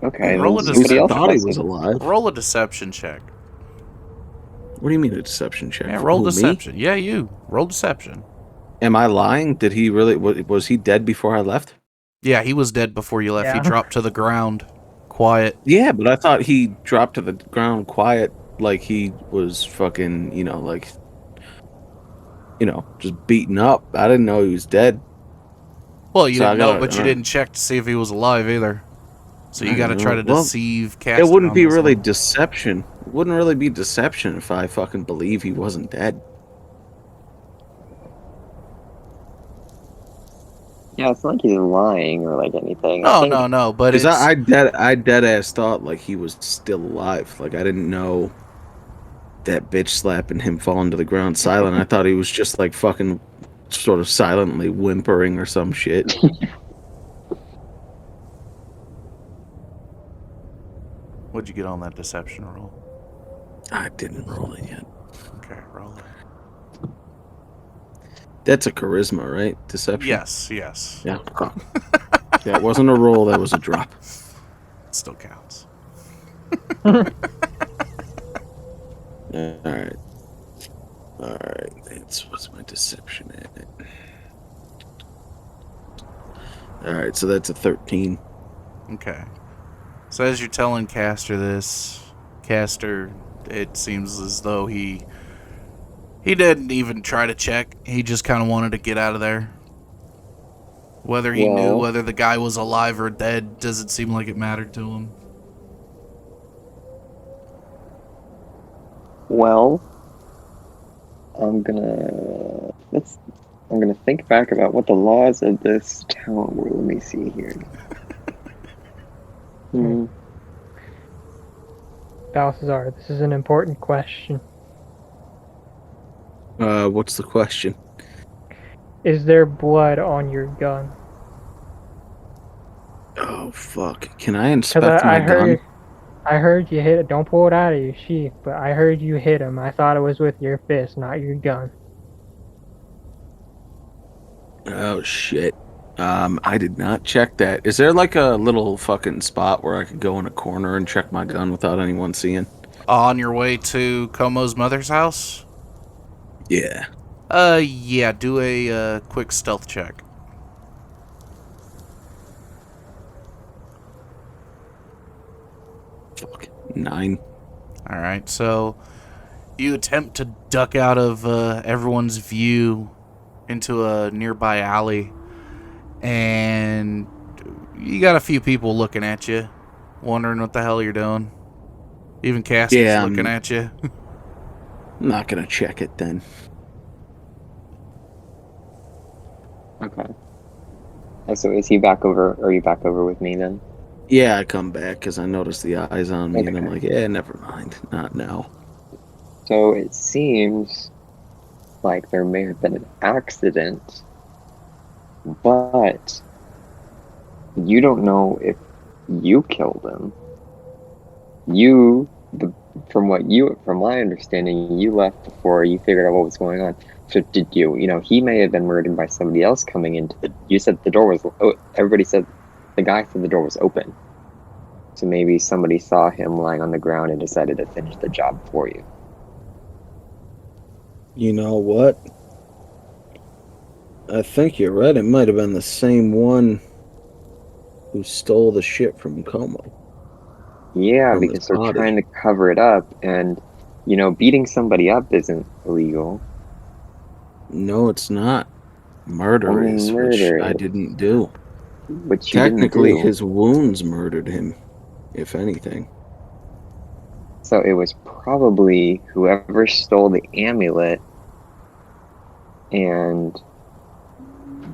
Okay, Roll then a somebody I else thought he was was in. alive. Roll a deception check. What do you mean a deception check? Yeah, roll Who, me? deception. Yeah, you. Roll deception. Am I lying? Did he really? Was he dead before I left? Yeah, he was dead before you left. He Yeah. dropped to the ground. Quiet. Yeah, but I thought he dropped to the ground quiet, like he was fucking, just beaten up. I didn't know he was dead. Well, you So I didn't know, gotta- but you didn't check to see if he was alive either. So you I got to don't try know. to Well, deceive Castor. It wouldn't on be this really one. deception. It wouldn't really be deception if I fucking believe he wasn't dead. Yeah, it's not like he's lying or like anything. No, no. But Because it's I dead ass thought like he was still alive. Like I didn't know that bitch slapping him falling to the ground silent. I thought he was just like fucking sort of silently whimpering or some shit. What'd you get on that deception roll? I didn't roll it yet. Okay, roll it. That's a charisma, right? Deception. Yes. Yeah. Fuck. That wasn't a roll. That was a drop. It still counts. All right. What's my deception at? All right, so that's a 13. Okay. So as you're telling Castor this, Castor, it seems as though he didn't even try to check. He just kind of wanted to get out of there. Whether he knew whether the guy was alive or dead doesn't seem like it mattered to him. Well, I'm gonna think back about what the laws of this town were. Let me see here. Balthazar, this is an important question. What's the question? Is there blood on your gun? Oh fuck! Can I inspect I my gun? heard you hit it. Don't pull it out of your sheath, but I heard you hit him. I thought it was with your fist, not your gun. Oh shit! I did not check that. Is there like a little fucking spot where I could go in a corner and check my gun without anyone seeing? On your way to Como's mother's house? Yeah. Yeah, do a quick stealth check. Fuck. 9. Alright, so you attempt to duck out of everyone's view into a nearby alley, and you got a few people looking at you, wondering what the hell you're doing. Even Castor's looking at you. I'm not gonna check it then. Okay. So is he back over? Are you back over with me then? Yeah, I come back because I noticed the eyes on me, and I'm Okay. like, yeah, never mind, not now. So it seems like there may have been an accident, but you don't know if you killed him. From my understanding, you left before you figured out what was going on. So did you? He may have been murdered by somebody else coming into the. You said the door was. Everybody said, the guy said the door was open. So maybe somebody saw him lying on the ground and decided to finish the job for you. You know what? I think you're right. It might have been the same one who stole the shit from Como, Yeah, from his because they're body. trying to cover it up, and beating somebody up isn't illegal. No, it's not. Murder Only is, which I murder is, didn't do. which you didn't Technically, do. his wounds murdered him, if anything. So it was probably whoever stole the amulet, and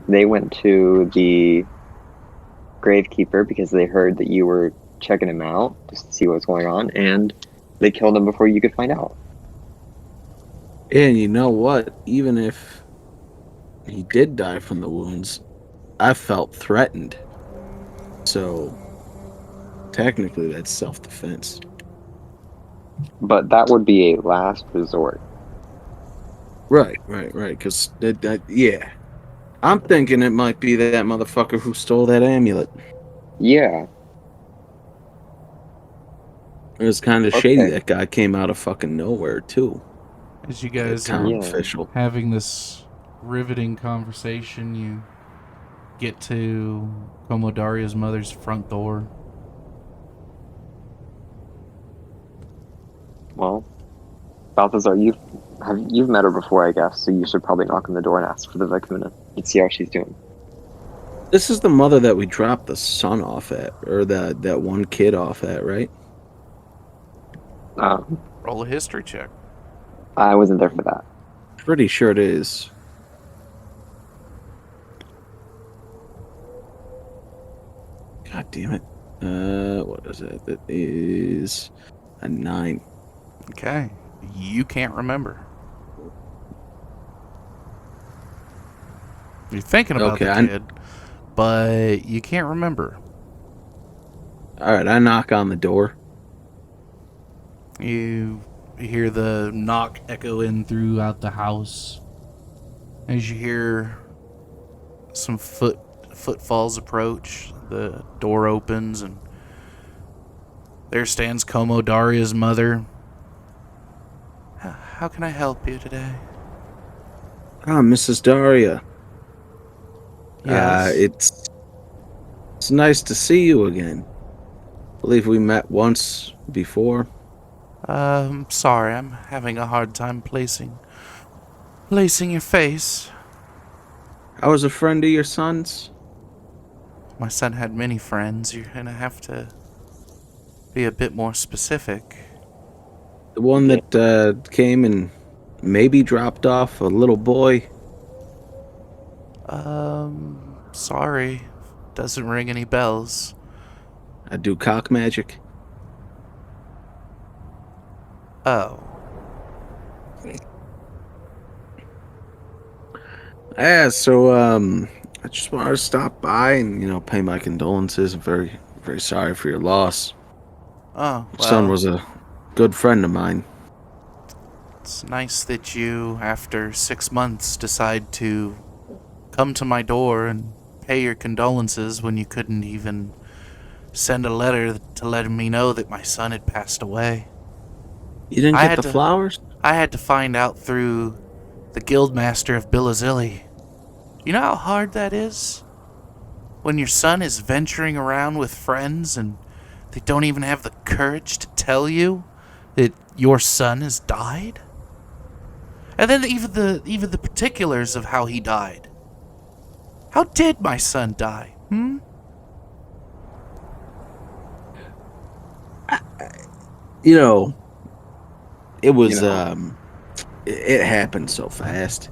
they went to the gravekeeper because they heard that you were checking him out just to see what was going on, and they killed him before you could find out. And you know what? Even if he did die from the wounds, I felt threatened. So technically, that's self-defense. But that would be a last resort. Right. Because yeah, I'm thinking it might be that motherfucker who stole that amulet. Yeah. It was kind of shady. Okay. That guy came out of fucking nowhere too. As you The guys town are Yeah. official. having this riveting conversation, you get to Komodaria's mother's front door. Well, Balthazar, you've met her before, I guess, so you should probably knock on the door and ask for the victim and see how she's doing. This is the mother that we dropped the son off at, or that one kid off at, right? Roll a history check. I wasn't there for that. Pretty sure it is. God damn it. What is it? It is a 9. Okay. You can't remember. You're thinking about Okay, the kid, but you can't remember. Alright, I knock on the door. You hear the knock echoing throughout the house. As you hear some footfalls approach, the door opens and there stands Komodaria's mother. How can I help you today? Ah, Mrs. Daria. Yes. It's nice to see you again. I believe we met once before. Sorry, I'm having a hard time placing your face. I was a friend of your son's. My son had many friends. You're gonna have to be a bit more specific. The one that came and maybe dropped off a little boy. Sorry. Doesn't ring any bells. I do cock magic. Oh. Yeah, so I just wanted to stop by and pay my condolences. I'm very, very sorry for your loss. Oh, Your son well, was a good friend of mine. it's nice that you, after 6 months, decide to come to my door and pay your condolences when you couldn't even send a letter to let me know that my son had passed away. You didn't I get had the to- flowers? I had to find out through the guildmaster of Bilazili. You know how hard that is? When your son is venturing around with friends and they don't even have the courage to tell you that your son has died? And then even the particulars of how he died. How did my son die? It was it happened so fast.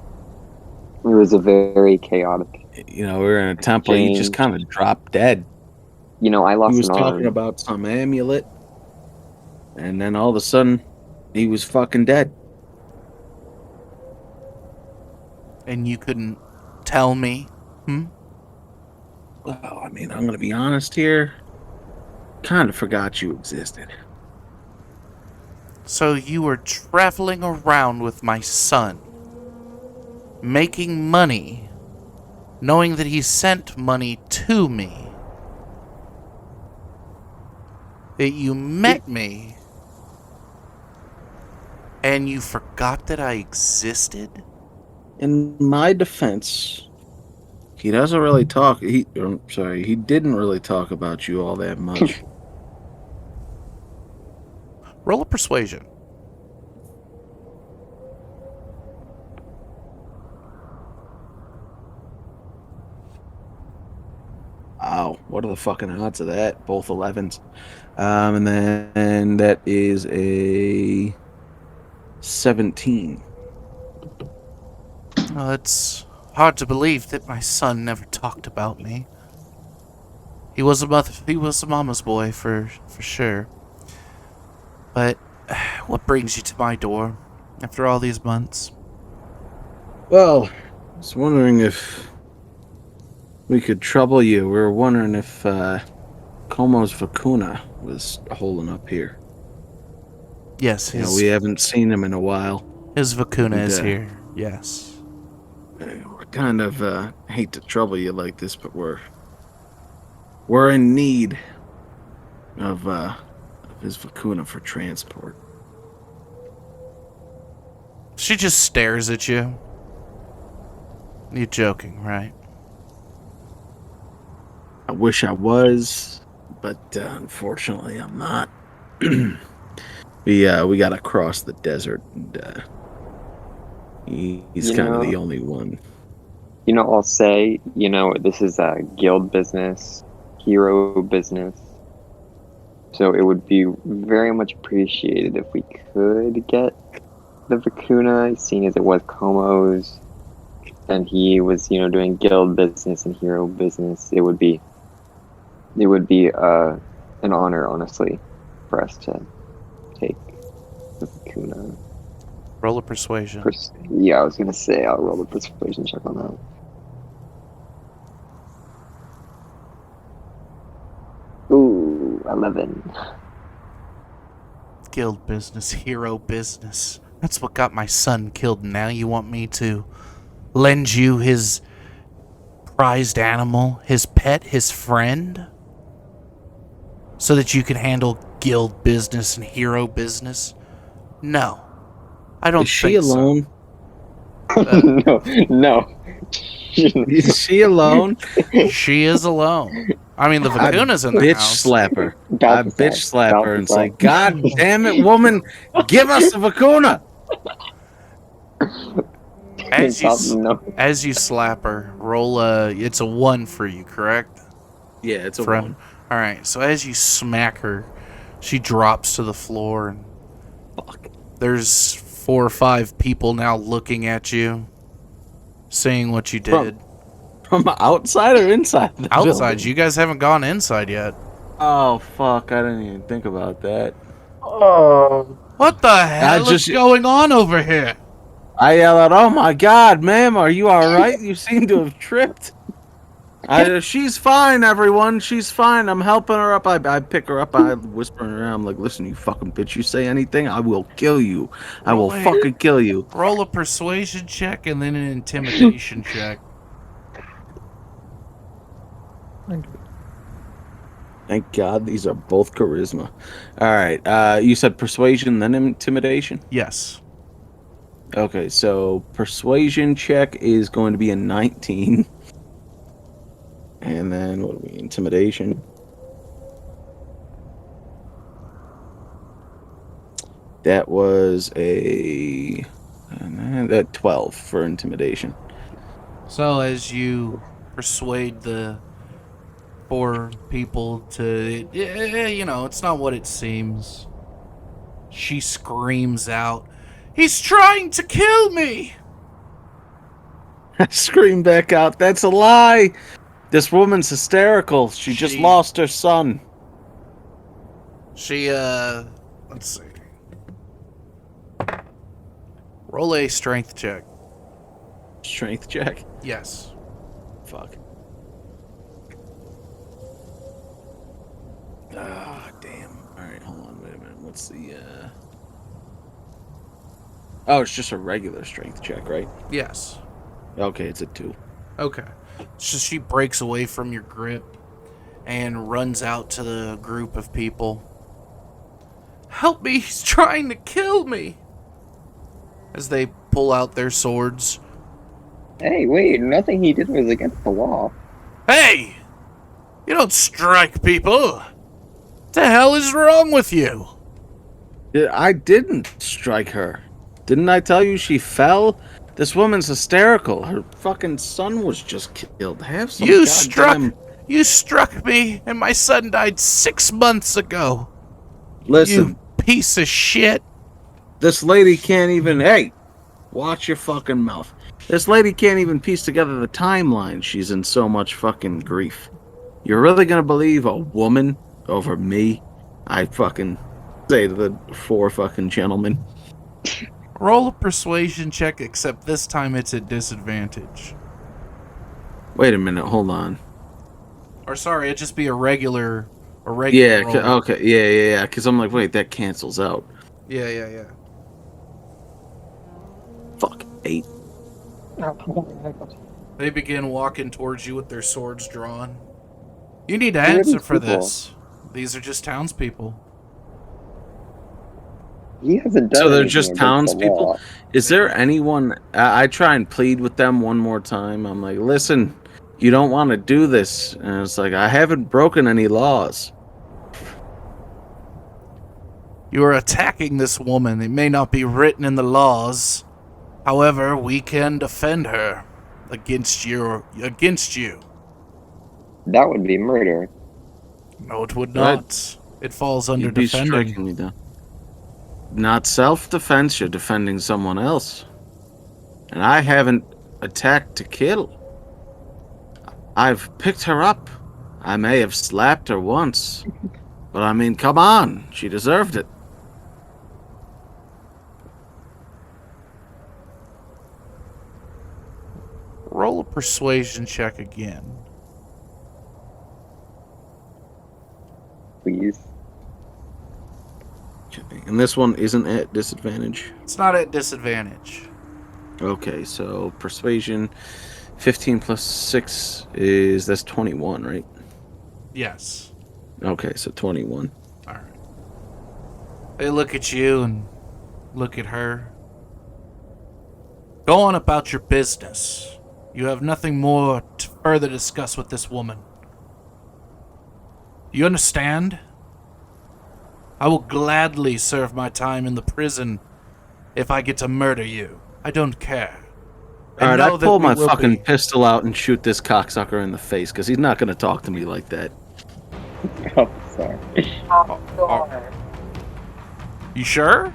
It was a very chaotic We were in a temple. He just exchange. kind of dropped dead. I He lost was an talking arm. about some amulet, and then all of a sudden, he was fucking dead. And you couldn't tell me? Well, I mean, I'm gonna be honest here. Kind of forgot you existed. So you were traveling around with my son, making money, knowing that he sent money to me. That you met me And you forgot that I existed? In my defense, he doesn't really talk. He didn't really talk about you all that much. Roll a persuasion. Wow, what are the fucking odds of that? Both 11s. And then that is a 17. Well, it's hard to believe that my son never talked about me. He was a mama's boy for sure. But what brings you to my door after all these months? Well, I was wondering if we could trouble you. We were wondering if Como's Vacuna was holding up here. Yes, We haven't seen him in a while. his Vacuna is And, here. Yes. We're kind of hate to trouble you like this, but we're in need of his Vacuna for transport. She just stares at you. You're joking, right? I wish I was, but unfortunately I'm not. We gotta cross the desert, and he's kind of the only one. I'll say, this is a guild business, hero business. So it would be very much appreciated if we could get the Vacuna, seeing as it was Como's, and he was, doing guild business and hero business. It would be an honor, honestly, for us to take the Vacuna. Roll a persuasion. Yeah, I was gonna say I'll roll a persuasion check on that. Ooh, 11. Guild business, hero business. That's what got my son killed. Now you want me to lend you his prized animal, his pet, his friend? So that you can handle guild business and hero business? No. I don't Is she think alone? No. Is she alone? So. She is alone. I mean, the Vacuna's in the bitch house. slap her. I Balthazar. bitch slap her and say, Balthazar. "God damn it, woman, give us the Vacuna!" As you slap her, roll it's a 1 for you, correct? Yeah, it's a one. All right. So as you smack her, she drops to the floor, and Fuck. there's 4 or 5 people now looking at you, seeing what you did. From outside or inside the Outside. building? You guys haven't gone inside yet. Oh fuck! I didn't even think about that. Oh, What the hell is going on over here? I yell out, "Oh my god, ma'am, are you all right? You seem to have tripped." She's fine, everyone. She's fine. I'm helping her up. I pick her up. I whisper in her ear. I'm like, "Listen, you fucking bitch. You say anything, I will kill you. I will fucking kill you." Roll a persuasion check and then an intimidation check. Thank God these are both charisma. All right. You said persuasion, then intimidation? Yes. Okay, so persuasion check is going to be a 19. And then what are we? Intimidation. That was a 12 for intimidation. So as you persuade the 4 people to, it's not what it seems. She screams out, "He's trying to kill me!" I scream back out, "That's a lie! This woman's hysterical. She just lost her son." She, let's see. Roll a strength check. Strength check? Yes. Fuck. Ah, damn. Alright, hold on, wait a minute. What's the, Oh, it's just a regular strength check, right? Yes. Okay, it's a 2. Okay. So she breaks away from your grip and runs out to the group of people. "Help me, he's trying to kill me!" as they pull out their swords. Hey, wait, nothing he did was against the law. Hey! You don't strike people! What the hell is wrong with you? I didn't strike her. Didn't I tell you she fell? This woman's hysterical. Her fucking son was just killed. Have some You struck me, and my son died 6 months ago. Listen, You piece of shit. this lady can't even... Hey, watch your fucking mouth. This lady can't even piece together the timeline. She's in so much fucking grief. You're really gonna believe a woman over me? I fucking say to the 4 fucking gentlemen. Roll a persuasion check, except this time it's at disadvantage. Wait a minute, hold on. Or sorry, it'd just be a regular Yeah, roll. okay, yeah, because I'm like, wait, that cancels out. Yeah. Fuck, 8. They begin walking towards you with their swords drawn. You need to Who are answer these for people? this. These are just townspeople. He hasn't done So they're anything just against the townspeople? law. Is there anyone... I try and plead with them one more time. I'm like, listen, you don't want to do this. And it's like, I haven't broken any laws. You are attacking this woman. It may not be written in the laws. However, we can defend her against you. That would be murder. No, it would Right. not. It falls under You'd be defending. striking me down. Not self-defense, you're defending someone else. And I haven't attacked to kill. I've picked her up. I may have slapped her once. But I mean, come on. She deserved it. Roll a persuasion check again. Please. Okay. And this one isn't at disadvantage. It's not at disadvantage. Okay, so persuasion 15 plus 6 that's 21, right? Yes. Okay, so 21. All right. They look at you and look at her. Go on about your business. You have nothing more to further discuss with this woman. You understand? I will gladly serve my time in the prison if I get to murder you. I don't care. Alright, know I that pull we my will fucking be- pistol out and shoot this cocksucker in the face, because he's not going to talk to me like that. Oh, sorry. You sure?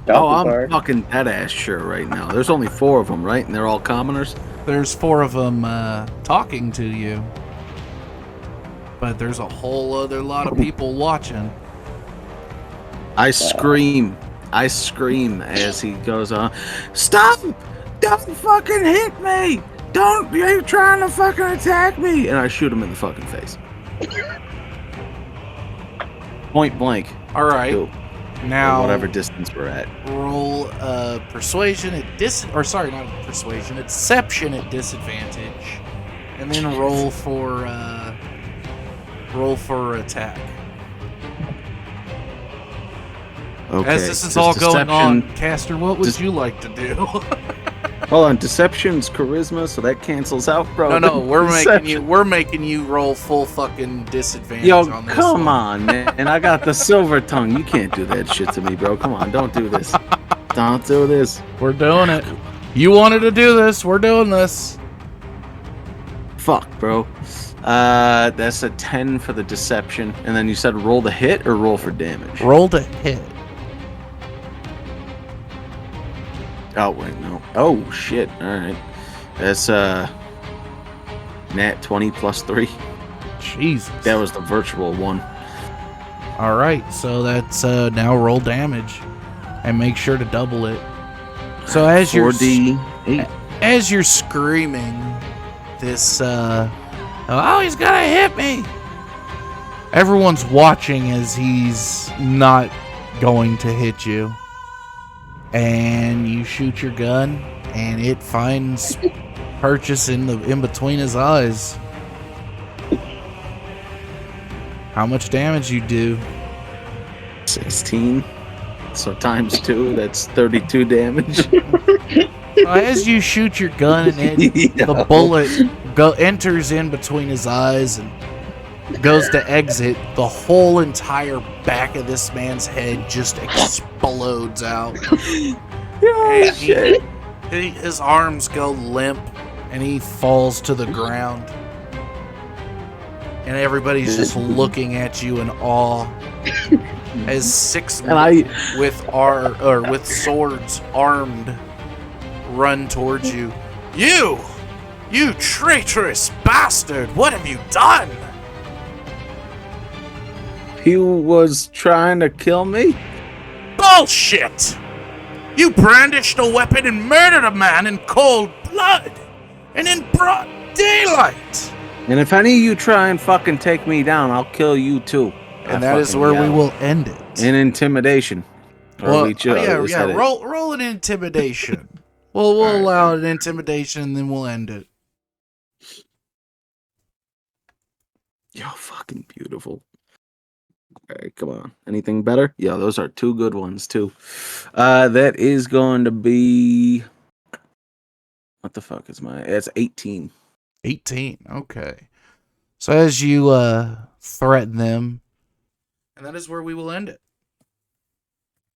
Oh, I'm Balthazar. fucking dead-ass sure right now. There's only 4 of them, right? And they're all commoners? There's 4 of them talking to you. But there's a whole other lot of people watching. I scream as he goes on. Stop! Don't fucking hit me! Don't! You're trying to fucking attack me! And I shoot him in the fucking face. Point blank. All right. Go. Now, Or whatever distance we're at. roll persuasion at not persuasion, deception at disadvantage, and then roll for attack. Okay. As this is all going on, deception- Caster, what would you like to do? Hold on, deception's charisma, so that cancels out, bro. No, Deception. we're making you roll full fucking disadvantage Yo, on this come one. on, man. And I got the silver tongue. You can't do that shit to me, bro. Come on, don't do this. Don't do this. We're doing it. You wanted to do this. We're doing this. Fuck, bro. That's a 10 for the deception. And then you said roll to hit or roll for damage? Roll to hit. Oh, wait, no. Oh, shit. All right. That's, nat 20 plus 3. Jesus. That was the virtual one. All right, so that's now roll damage, and make sure to double it. So as you're 4d8. as you're screaming, this oh, he's gonna hit me. Everyone's watching as he's not going to hit you, and you shoot your gun, and it finds purchase in between his eyes. How much damage you do? 16. So times 2, that's 32 damage. As you shoot your gun and the bullet enters in between his eyes and goes to exit, the whole entire back of this man's head just explodes out. Oh, shit. His arms go limp and he falls to the ground. And everybody's just looking at you in awe as 6 men with swords armed run towards you. You traitorous bastard! What have you done? He was trying to kill me? Bullshit! You brandished a weapon and murdered a man in cold blood and in broad daylight. And if any of you try and fucking take me down, I'll kill you too. And that is where we will end it. In intimidation. Roll an intimidation. We'll allow an intimidation and then we'll end it. Yo, fucking beautiful. All right, come on. Anything better? Yeah, those are 2 good ones too. That is going to be... What the fuck is my... It's 18. 18, okay. So as you threaten them, and that is where we will end it.